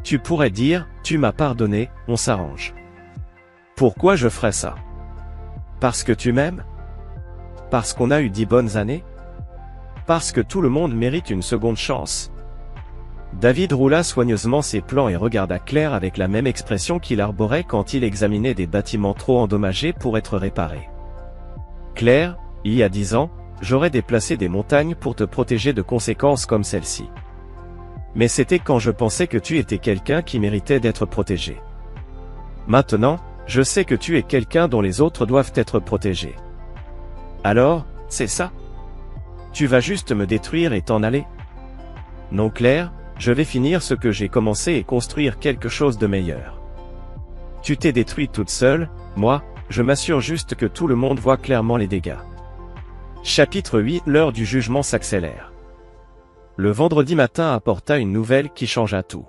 Tu pourrais dire, tu m'as pardonné, on s'arrange. Pourquoi je ferais ça? Parce que tu m'aimes? Parce qu'on a eu 10 bonnes années? Parce que tout le monde mérite une seconde chance. » David roula soigneusement ses plans et regarda Claire avec la même expression qu'il arborait quand il examinait des bâtiments trop endommagés pour être réparés. « Claire, il y a 10 ans, j'aurais déplacé des montagnes pour te protéger de conséquences comme celle-ci. Mais c'était quand je pensais que tu étais quelqu'un qui méritait d'être protégé. Maintenant, je sais que tu es quelqu'un dont les autres doivent être protégés. Alors, c'est ça? Tu vas juste me détruire et t'en aller? Non Claire, je vais finir ce que j'ai commencé et construire quelque chose de meilleur. Tu t'es détruite toute seule, moi, je m'assure juste que tout le monde voit clairement les dégâts. » Chapitre 8. L'heure du jugement s'accélère. Le vendredi matin apporta une nouvelle qui changea tout.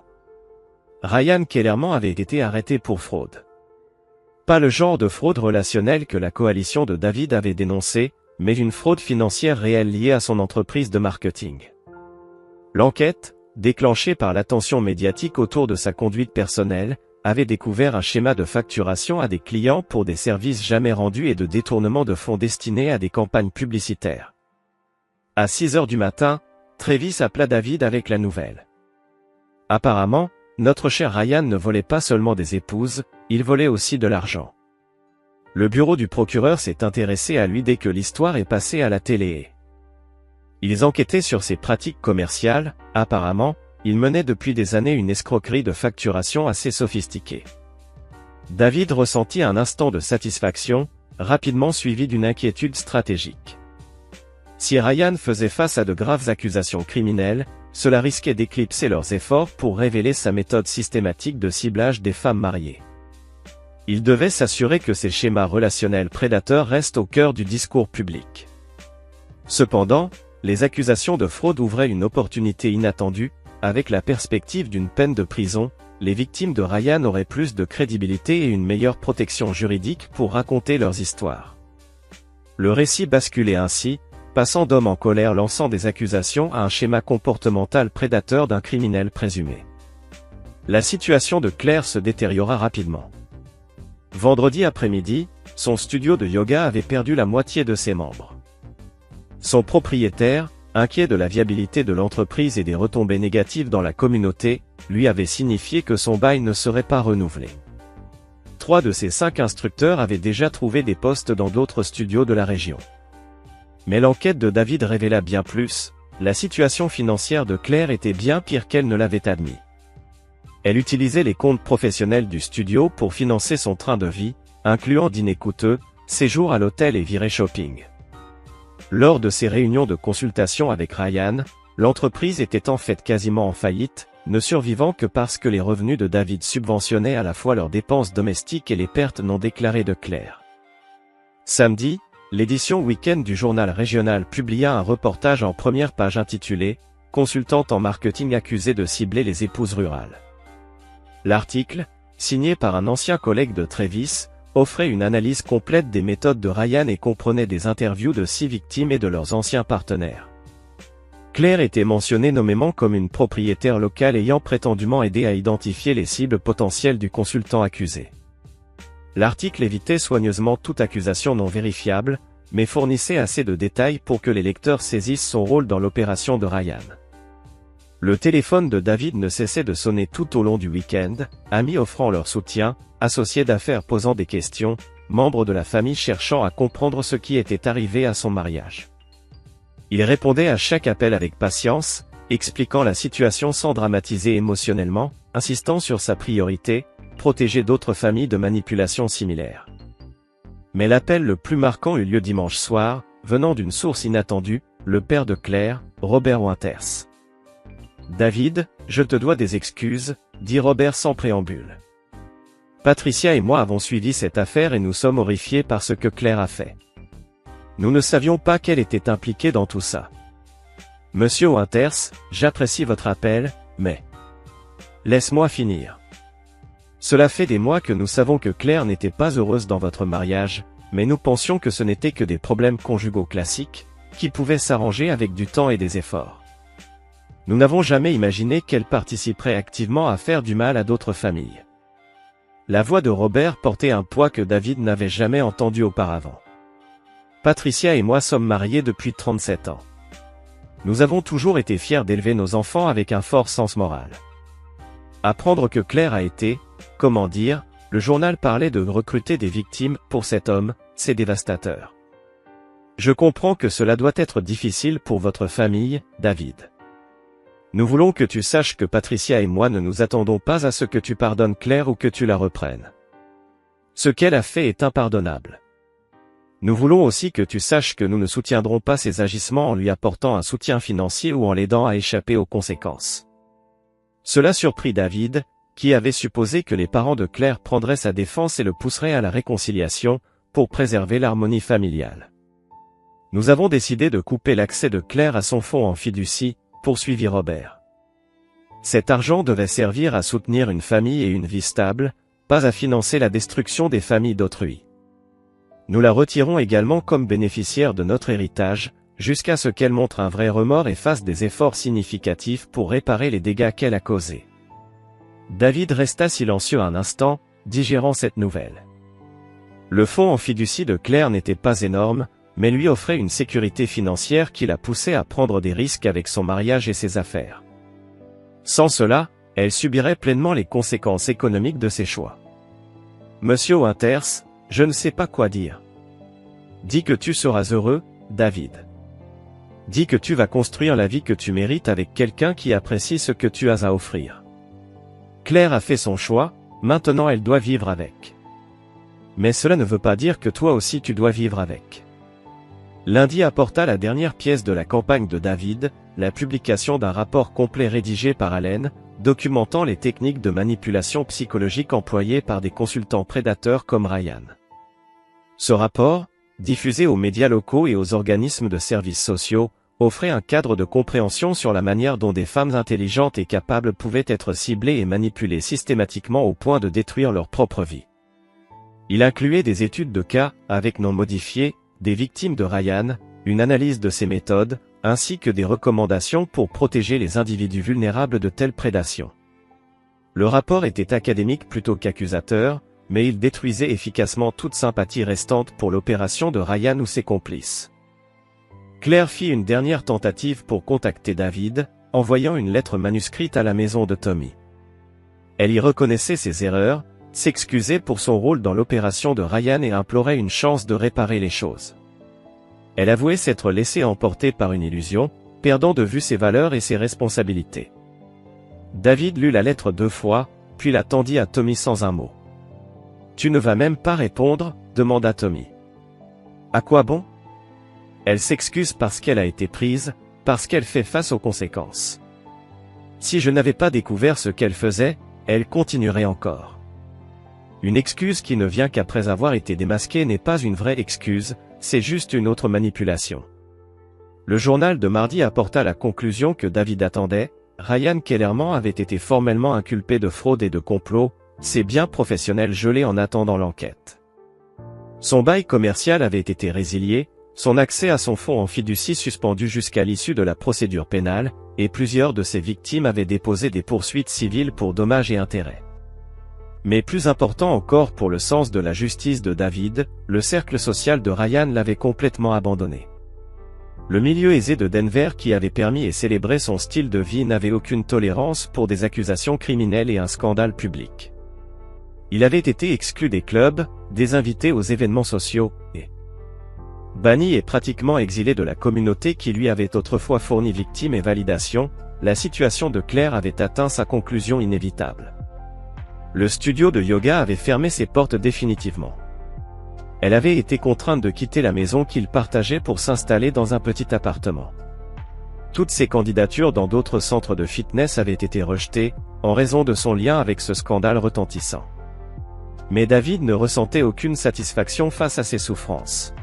Ryan Kellerman avait été arrêté pour fraude. Pas le genre de fraude relationnelle que la coalition de David avait dénoncée, mais une fraude financière réelle liée à son entreprise de marketing. L'enquête, déclenchée par l'attention médiatique autour de sa conduite personnelle, avait découvert un schéma de facturation à des clients pour des services jamais rendus et de détournement de fonds destinés à des campagnes publicitaires. À 6 heures du matin, Travis appela David avec la nouvelle. Apparemment, notre cher Ryan ne volait pas seulement des épouses, il volait aussi de l'argent. Le bureau du procureur s'est intéressé à lui dès que l'histoire est passée à la télé. Ils enquêtaient sur ses pratiques commerciales, apparemment, il menait depuis des années une escroquerie de facturation assez sophistiquée. David ressentit un instant de satisfaction, rapidement suivi d'une inquiétude stratégique. Si Ryan faisait face à de graves accusations criminelles, cela risquait d'éclipser leurs efforts pour révéler sa méthode systématique de ciblage des femmes mariées. Il devait s'assurer que ces schémas relationnels prédateurs restent au cœur du discours public. Cependant, les accusations de fraude ouvraient une opportunité inattendue. Avec la perspective d'une peine de prison, les victimes de Ryan auraient plus de crédibilité et une meilleure protection juridique pour raconter leurs histoires. Le récit basculait ainsi, passant d'homme en colère lançant des accusations à un schéma comportemental prédateur d'un criminel présumé. La situation de Claire se détériora rapidement. Vendredi après-midi, son studio de yoga avait perdu la moitié de ses membres. Son propriétaire, inquiet de la viabilité de l'entreprise et des retombées négatives dans la communauté, lui avait signifié que son bail ne serait pas renouvelé. 3 de ses 5 instructeurs avaient déjà trouvé des postes dans d'autres studios de la région. Mais l'enquête de David révéla bien plus, la situation financière de Claire était bien pire qu'elle ne l'avait admis. Elle utilisait les comptes professionnels du studio pour financer son train de vie, incluant dîners coûteux, séjours à l'hôtel et virées shopping. Lors de ses réunions de consultation avec Ryan, l'entreprise était en fait quasiment en faillite, ne survivant que parce que les revenus de David subventionnaient à la fois leurs dépenses domestiques et les pertes non déclarées de Claire. Samedi, l'édition week-end du journal régional publia un reportage en première page intitulé « Consultante en marketing accusée de cibler les épouses rurales ». L'article, signé par un ancien collègue de Travis, offrait une analyse complète des méthodes de Ryan et comprenait des interviews de 6 victimes et de leurs anciens partenaires. Claire était mentionnée nommément comme une propriétaire locale ayant prétendument aidé à identifier les cibles potentielles du consultant accusé. L'article évitait soigneusement toute accusation non vérifiable, mais fournissait assez de détails pour que les lecteurs saisissent son rôle dans l'opération de Ryan. Le téléphone de David ne cessait de sonner tout au long du week-end, amis offrant leur soutien, associés d'affaires posant des questions, membres de la famille cherchant à comprendre ce qui était arrivé à son mariage. Il répondait à chaque appel avec patience, expliquant la situation sans dramatiser émotionnellement, insistant sur sa priorité, protéger d'autres familles de manipulations similaires. Mais l'appel le plus marquant eut lieu dimanche soir, venant d'une source inattendue, le père de Claire, Robert Winters. « David, je te dois des excuses, » dit Robert sans préambule. « Patricia et moi avons suivi cette affaire et nous sommes horrifiés par ce que Claire a fait. Nous ne savions pas qu'elle était impliquée dans tout ça. Monsieur Winters, j'apprécie votre appel, mais... Laisse-moi finir. Cela fait des mois que nous savons que Claire n'était pas heureuse dans votre mariage, mais nous pensions que ce n'était que des problèmes conjugaux classiques, qui pouvaient s'arranger avec du temps et des efforts. Nous n'avons jamais imaginé qu'elle participerait activement à faire du mal à d'autres familles. » La voix de Robert portait un poids que David n'avait jamais entendu auparavant. « Patricia et moi sommes mariés depuis 37 ans. Nous avons toujours été fiers d'élever nos enfants avec un fort sens moral. Apprendre que Claire a été, comment dire, le journal parlait de recruter des victimes pour cet homme, c'est dévastateur. Je comprends que cela doit être difficile pour votre famille, David. Nous voulons que tu saches que Patricia et moi ne nous attendons pas à ce que tu pardonnes Claire ou que tu la reprennes. Ce qu'elle a fait est impardonnable. Nous voulons aussi que tu saches que nous ne soutiendrons pas ses agissements en lui apportant un soutien financier ou en l'aidant à échapper aux conséquences. » Cela surprit David, qui avait supposé que les parents de Claire prendraient sa défense et le pousseraient à la réconciliation, pour préserver l'harmonie familiale. « Nous avons décidé de couper l'accès de Claire à son fonds en fiducie, poursuivit Robert. Cet argent devait servir à soutenir une famille et une vie stable, pas à financer la destruction des familles d'autrui. Nous la retirons également comme bénéficiaire de notre héritage, jusqu'à ce qu'elle montre un vrai remords et fasse des efforts significatifs pour réparer les dégâts qu'elle a causés. » David resta silencieux un instant, digérant cette nouvelle. Le fonds en fiducie de Claire n'était pas énorme, mais lui offrait une sécurité financière qui la poussait à prendre des risques avec son mariage et ses affaires. Sans cela, elle subirait pleinement les conséquences économiques de ses choix. « Monsieur Winters, je ne sais pas quoi dire. Dis que tu seras heureux, David. Dis que tu vas construire la vie que tu mérites avec quelqu'un qui apprécie ce que tu as à offrir. Claire a fait son choix, maintenant elle doit vivre avec. Mais cela ne veut pas dire que toi aussi tu dois vivre avec. » Lundi apporta la dernière pièce de la campagne de David, la publication d'un rapport complet rédigé par Allen, documentant les techniques de manipulation psychologique employées par des consultants prédateurs comme Ryan. Ce rapport, diffusé aux médias locaux et aux organismes de services sociaux, offrait un cadre de compréhension sur la manière dont des femmes intelligentes et capables pouvaient être ciblées et manipulées systématiquement au point de détruire leur propre vie. Il incluait des études de cas, avec noms modifiés, des victimes de Ryan, une analyse de ses méthodes, ainsi que des recommandations pour protéger les individus vulnérables de telles prédations. Le rapport était académique plutôt qu'accusateur, mais il détruisait efficacement toute sympathie restante pour l'opération de Ryan ou ses complices. Claire fit une dernière tentative pour contacter David, envoyant une lettre manuscrite à la maison de Tommy. Elle y reconnaissait ses erreurs, s'excusait pour son rôle dans l'opération de Ryan et implorait une chance de réparer les choses. Elle avouait s'être laissée emporter par une illusion, perdant de vue ses valeurs et ses responsabilités. David lut la lettre 2 fois, puis la tendit à Tommy sans un mot. « Tu ne vas même pas répondre ?» demanda Tommy. « À quoi bon ? Elle s'excuse parce qu'elle a été prise, parce qu'elle fait face aux conséquences. Si je n'avais pas découvert ce qu'elle faisait, elle continuerait encore. » Une excuse qui ne vient qu'après avoir été démasquée n'est pas une vraie excuse, c'est juste une autre manipulation. Le journal de mardi apporta la conclusion que David attendait. Ryan Kellerman avait été formellement inculpé de fraude et de complot, ses biens professionnels gelés en attendant l'enquête. Son bail commercial avait été résilié, son accès à son fonds en fiducie suspendu jusqu'à l'issue de la procédure pénale, et plusieurs de ses victimes avaient déposé des poursuites civiles pour dommages et intérêts. Mais plus important encore pour le sens de la justice de David, le cercle social de Ryan l'avait complètement abandonné. Le milieu aisé de Denver qui avait permis et célébré son style de vie n'avait aucune tolérance pour des accusations criminelles et un scandale public. Il avait été exclu des clubs, des invités aux événements sociaux, et banni et pratiquement exilé de la communauté qui lui avait autrefois fourni victime et validation. La situation de Claire avait atteint sa conclusion inévitable. Le studio de yoga avait fermé ses portes définitivement. Elle avait été contrainte de quitter la maison qu'il partageait pour s'installer dans un petit appartement. Toutes ses candidatures dans d'autres centres de fitness avaient été rejetées, en raison de son lien avec ce scandale retentissant. Mais David ne ressentait aucune satisfaction face à ses souffrances.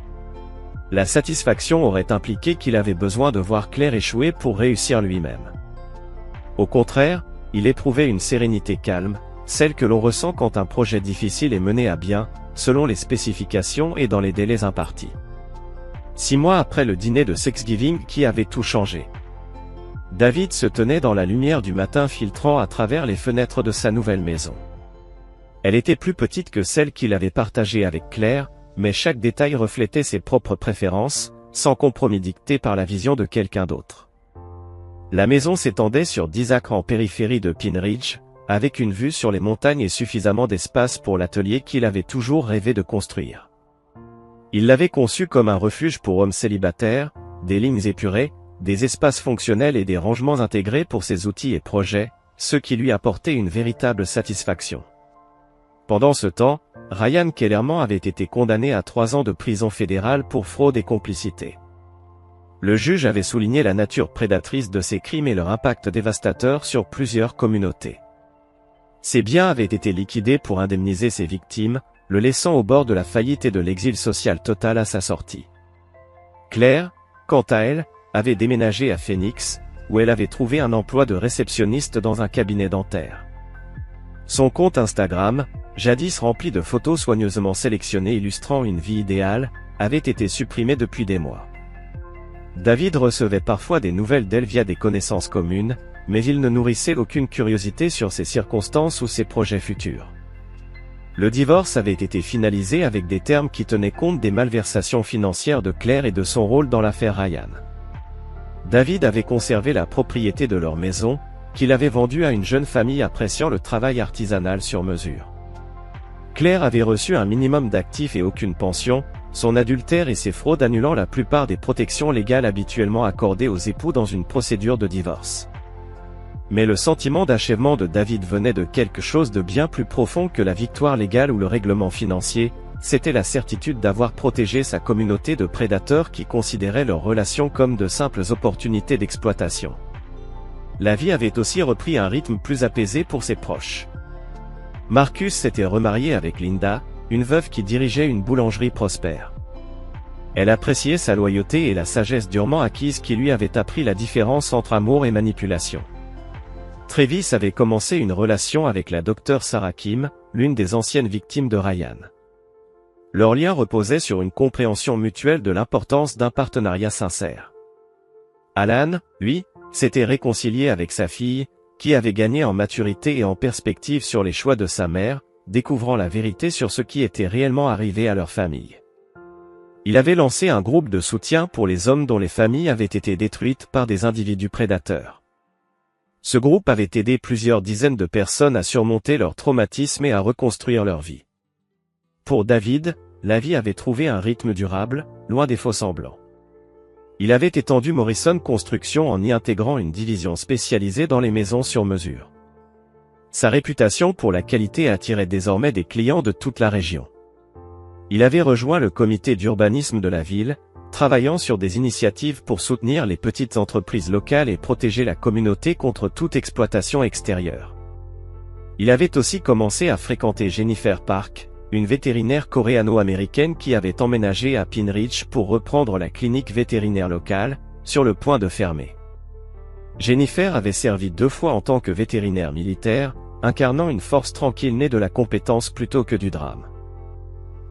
La satisfaction aurait impliqué qu'il avait besoin de voir Claire échouer pour réussir lui-même. Au contraire, il éprouvait une sérénité calme, celle que l'on ressent quand un projet difficile est mené à bien, selon les spécifications et dans les délais impartis. 6 mois après le dîner de Thanksgiving qui avait tout changé. David se tenait dans la lumière du matin filtrant à travers les fenêtres de sa nouvelle maison. Elle était plus petite que celle qu'il avait partagée avec Claire, mais chaque détail reflétait ses propres préférences, sans compromis dicté par la vision de quelqu'un d'autre. La maison s'étendait sur 10 acres en périphérie de Pine Ridge, avec une vue sur les montagnes et suffisamment d'espace pour l'atelier qu'il avait toujours rêvé de construire. Il l'avait conçu comme un refuge pour hommes célibataires, des lignes épurées, des espaces fonctionnels et des rangements intégrés pour ses outils et projets, ce qui lui apportait une véritable satisfaction. Pendant ce temps, Ryan Kellerman avait été condamné à 3 ans de prison fédérale pour fraude et complicité. Le juge avait souligné la nature prédatrice de ces crimes et leur impact dévastateur sur plusieurs communautés. Ses biens avaient été liquidés pour indemniser ses victimes, le laissant au bord de la faillite et de l'exil social total à sa sortie. Claire, quant à elle, avait déménagé à Phoenix, où elle avait trouvé un emploi de réceptionniste dans un cabinet dentaire. Son compte Instagram, jadis remplie de photos soigneusement sélectionnées illustrant une vie idéale, avait été supprimée depuis des mois. David recevait parfois des nouvelles d'elle via des connaissances communes, mais il ne nourrissait aucune curiosité sur ses circonstances ou ses projets futurs. Le divorce avait été finalisé avec des termes qui tenaient compte des malversations financières de Claire et de son rôle dans l'affaire Ryan. David avait conservé la propriété de leur maison, qu'il avait vendue à une jeune famille appréciant le travail artisanal sur mesure. Claire avait reçu un minimum d'actifs et aucune pension, son adultère et ses fraudes annulant la plupart des protections légales habituellement accordées aux époux dans une procédure de divorce. Mais le sentiment d'achèvement de David venait de quelque chose de bien plus profond que la victoire légale ou le règlement financier, c'était la certitude d'avoir protégé sa communauté de prédateurs qui considéraient leurs relations comme de simples opportunités d'exploitation. La vie avait aussi repris un rythme plus apaisé pour ses proches. Marcus s'était remarié avec Linda, une veuve qui dirigeait une boulangerie prospère. Elle appréciait sa loyauté et la sagesse durement acquise qui lui avait appris la différence entre amour et manipulation. Travis avait commencé une relation avec la docteure Sarah Kim, l'une des anciennes victimes de Ryan. Leur lien reposait sur une compréhension mutuelle de l'importance d'un partenariat sincère. Alan, lui, s'était réconcilié avec sa fille, qui avait gagné en maturité et en perspective sur les choix de sa mère, découvrant la vérité sur ce qui était réellement arrivé à leur famille. Il avait lancé un groupe de soutien pour les hommes dont les familles avaient été détruites par des individus prédateurs. Ce groupe avait aidé plusieurs dizaines de personnes à surmonter leur traumatisme et à reconstruire leur vie. Pour David, la vie avait trouvé un rythme durable, loin des faux-semblants. Il avait étendu Morrison Construction en y intégrant une division spécialisée dans les maisons sur mesure. Sa réputation pour la qualité attirait désormais des clients de toute la région. Il avait rejoint le comité d'urbanisme de la ville, travaillant sur des initiatives pour soutenir les petites entreprises locales et protéger la communauté contre toute exploitation extérieure. Il avait aussi commencé à fréquenter Jennifer Park, une vétérinaire coréano-américaine qui avait emménagé à Pine Ridge pour reprendre la clinique vétérinaire locale, sur le point de fermer. Jennifer avait servi 2 fois en tant que vétérinaire militaire, incarnant une force tranquille née de la compétence plutôt que du drame.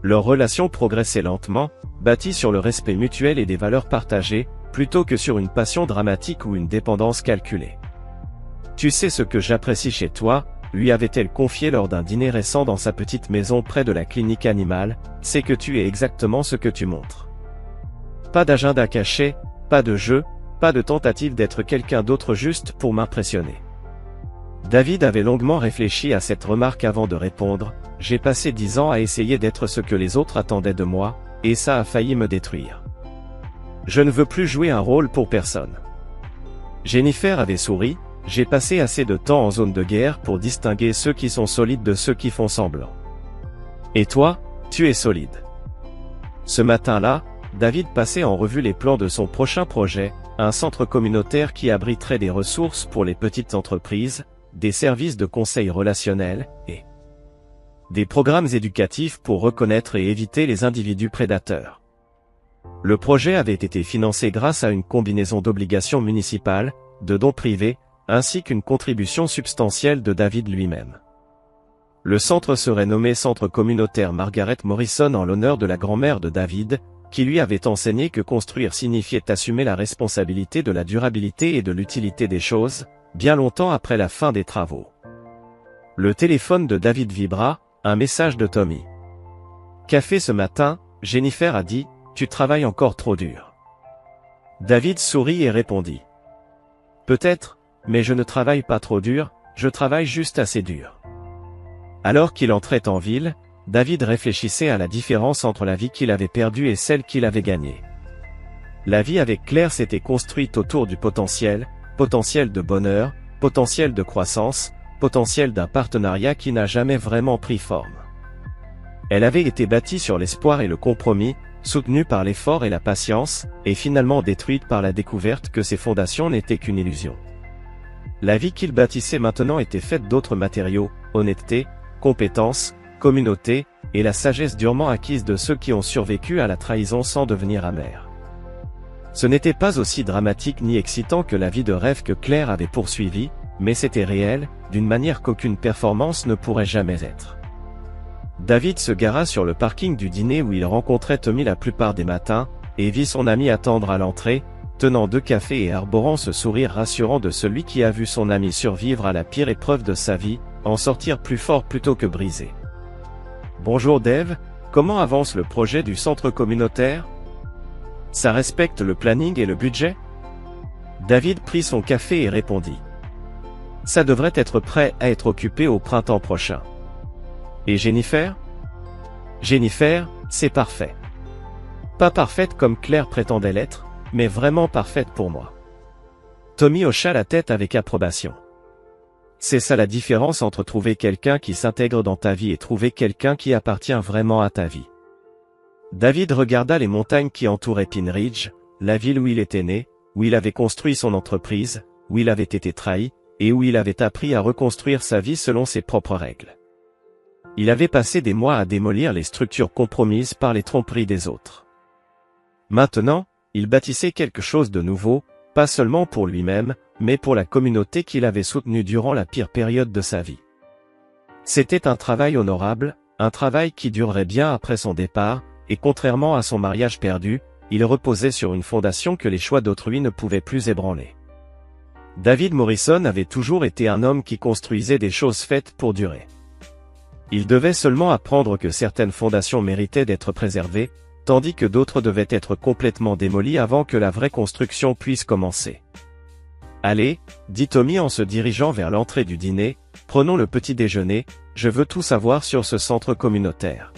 Leur relation progressait lentement, bâtie sur le respect mutuel et des valeurs partagées, plutôt que sur une passion dramatique ou une dépendance calculée. « Tu sais ce que j'apprécie chez toi ?» lui avait-elle confié lors d'un dîner récent dans sa petite maison près de la clinique animale, « c'est que tu es exactement ce que tu montres. » Pas d'agenda caché, pas de jeu, pas de tentative d'être quelqu'un d'autre juste pour m'impressionner. David avait longuement réfléchi à cette remarque avant de répondre, « J'ai passé 10 ans à essayer d'être ce que les autres attendaient de moi, et ça a failli me détruire. Je ne veux plus jouer un rôle pour personne. » Jennifer avait souri, « J'ai passé assez de temps en zone de guerre pour distinguer ceux qui sont solides de ceux qui font semblant. Et toi, tu es solide. » Ce matin-là, David passait en revue les plans de son prochain projet, un centre communautaire qui abriterait des ressources pour les petites entreprises, des services de conseil relationnel, et des programmes éducatifs pour reconnaître et éviter les individus prédateurs. Le projet avait été financé grâce à une combinaison d'obligations municipales, de dons privés, ainsi qu'une contribution substantielle de David lui-même. Le centre serait nommé Centre communautaire Margaret Morrison en l'honneur de la grand-mère de David, qui lui avait enseigné que construire signifiait assumer la responsabilité de la durabilité et de l'utilité des choses, bien longtemps après la fin des travaux. Le téléphone de David vibra, un message de Tommy. « Café ce matin, Jennifer a dit, tu travailles encore trop dur. » David sourit et répondit. « Peut-être, mais je ne travaille pas trop dur, je travaille juste assez dur. » Alors qu'il entrait en ville, David réfléchissait à la différence entre la vie qu'il avait perdue et celle qu'il avait gagnée. La vie avec Claire s'était construite autour du potentiel de bonheur, potentiel de croissance, potentiel d'un partenariat qui n'a jamais vraiment pris forme. Elle avait été bâtie sur l'espoir et le compromis, soutenue par l'effort et la patience, et finalement détruite par la découverte que ses fondations n'étaient qu'une illusion. La vie qu'il bâtissait maintenant était faite d'autres matériaux, honnêteté, compétence, communauté, et la sagesse durement acquise de ceux qui ont survécu à la trahison sans devenir amers. Ce n'était pas aussi dramatique ni excitant que la vie de rêve que Claire avait poursuivie, mais c'était réel, d'une manière qu'aucune performance ne pourrait jamais être. David se gara sur le parking du dîner où il rencontrait Tommy la plupart des matins, et vit son ami attendre à l'entrée, tenant 2 cafés et arborant ce sourire rassurant de celui qui a vu son ami survivre à la pire épreuve de sa vie, en sortir plus fort plutôt que brisé. Bonjour Dave, comment avance le projet du centre communautaire? Ça respecte le planning et le budget? David prit son café et répondit. Ça devrait être prêt à être occupé au printemps prochain. Et Jennifer? Jennifer, c'est parfait. Pas parfaite comme Claire prétendait l'être, mais vraiment parfaite pour moi. Tommy hocha la tête avec approbation. C'est ça la différence entre trouver quelqu'un qui s'intègre dans ta vie et trouver quelqu'un qui appartient vraiment à ta vie. David regarda les montagnes qui entouraient Pine Ridge, la ville où il était né, où il avait construit son entreprise, où il avait été trahi, et où il avait appris à reconstruire sa vie selon ses propres règles. Il avait passé des mois à démolir les structures compromises par les tromperies des autres. Maintenant, il bâtissait quelque chose de nouveau, pas seulement pour lui-même, mais pour la communauté qu'il avait soutenue durant la pire période de sa vie. C'était un travail honorable, un travail qui durerait bien après son départ, et contrairement à son mariage perdu, il reposait sur une fondation que les choix d'autrui ne pouvaient plus ébranler. David Morrison avait toujours été un homme qui construisait des choses faites pour durer. Il devait seulement apprendre que certaines fondations méritaient d'être préservées, tandis que d'autres devaient être complètement démolies avant que la vraie construction puisse commencer. « Allez, dit Tommy en se dirigeant vers l'entrée du dîner, prenons le petit déjeuner, je veux tout savoir sur ce centre communautaire. »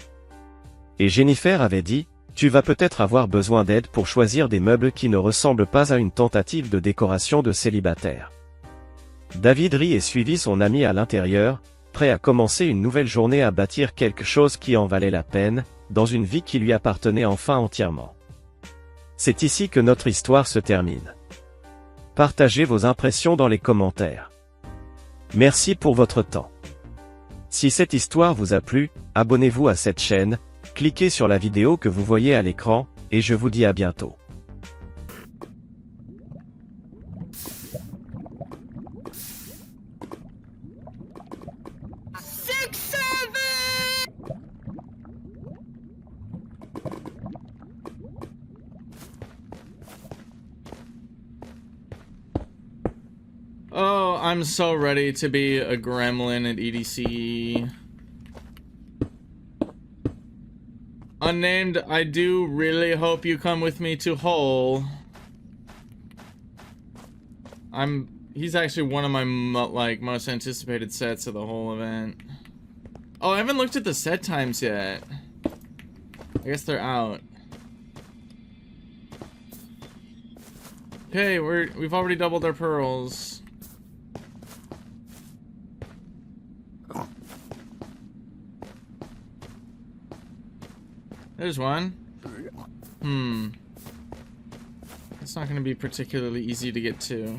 Et Jennifer avait dit, « Tu vas peut-être avoir besoin d'aide pour choisir des meubles qui ne ressemblent pas à une tentative de décoration de célibataire. » David rit et suivit son ami à l'intérieur, prêt à commencer une nouvelle journée à bâtir quelque chose qui en valait la peine, dans une vie qui lui appartenait enfin entièrement. C'est ici que notre histoire se termine. Partagez vos impressions dans les commentaires. Merci pour votre temps. Si cette histoire vous a plu, abonnez-vous à cette chaîne, cliquez sur la vidéo que vous voyez à l'écran, et je vous dis à bientôt. Oh, I'm so ready to be a gremlin at EDC. Unnamed, I do really hope you come with me to Hull. He's actually one of my most anticipated sets of the whole event. Oh, I haven't looked at the set times yet. I guess they're out. Okay, we've already doubled our pearls. There's one. It's not going to be particularly easy to get to.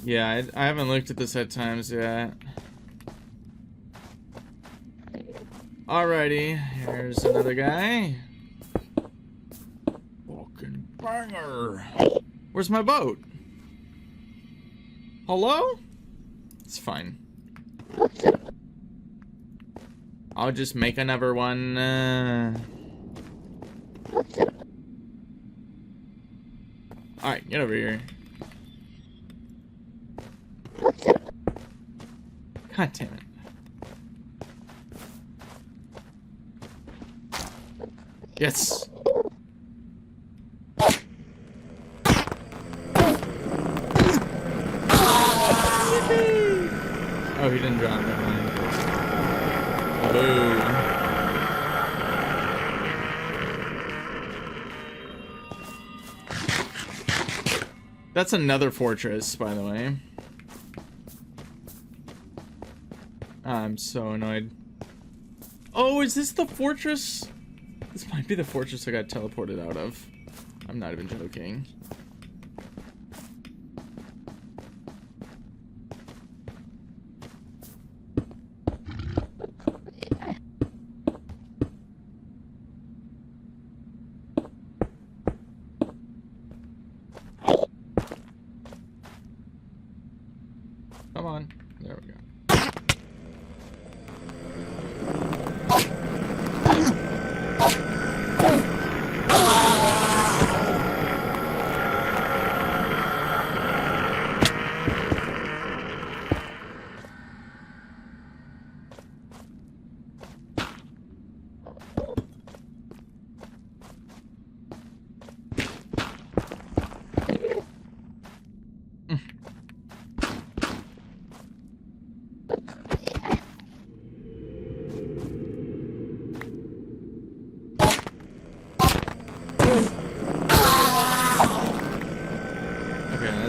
Yeah, I haven't looked at the set times yet. Alrighty, here's another guy. Fucking banger. Where's my boat? Hello? It's fine. I'll just make another one. Alright, get over here. God damn it. Yes. Oh, he didn't drop that one. Boo. That's another fortress, by the way. I'm so annoyed. Oh, is this the fortress? This might be the fortress I got teleported out of. I'm not even joking.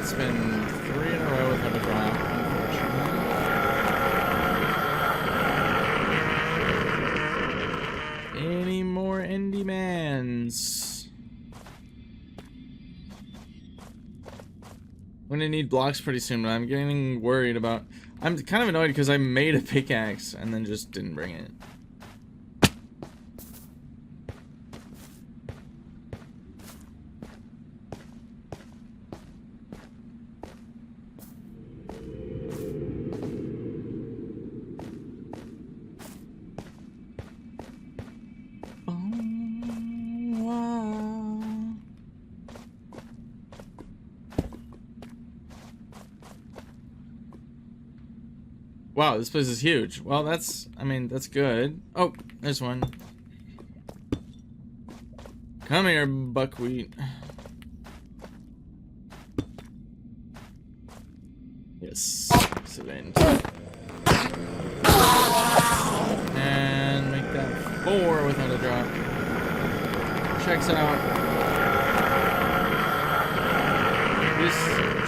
It's been 3 in a row without a drop, unfortunately. Any more indie mans? I'm gonna need blocks pretty soon, but I'm getting worried about... I'm kind of annoyed because I made a pickaxe and then just didn't bring it. Wow, this place is huge. Well, that's, I mean, that's good. Oh, there's one. Come here, buckwheat. Yes, excellent. And make that 4 without a drop. Checks out. This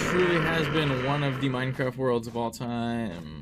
truly has been one of the Minecraft worlds of all time.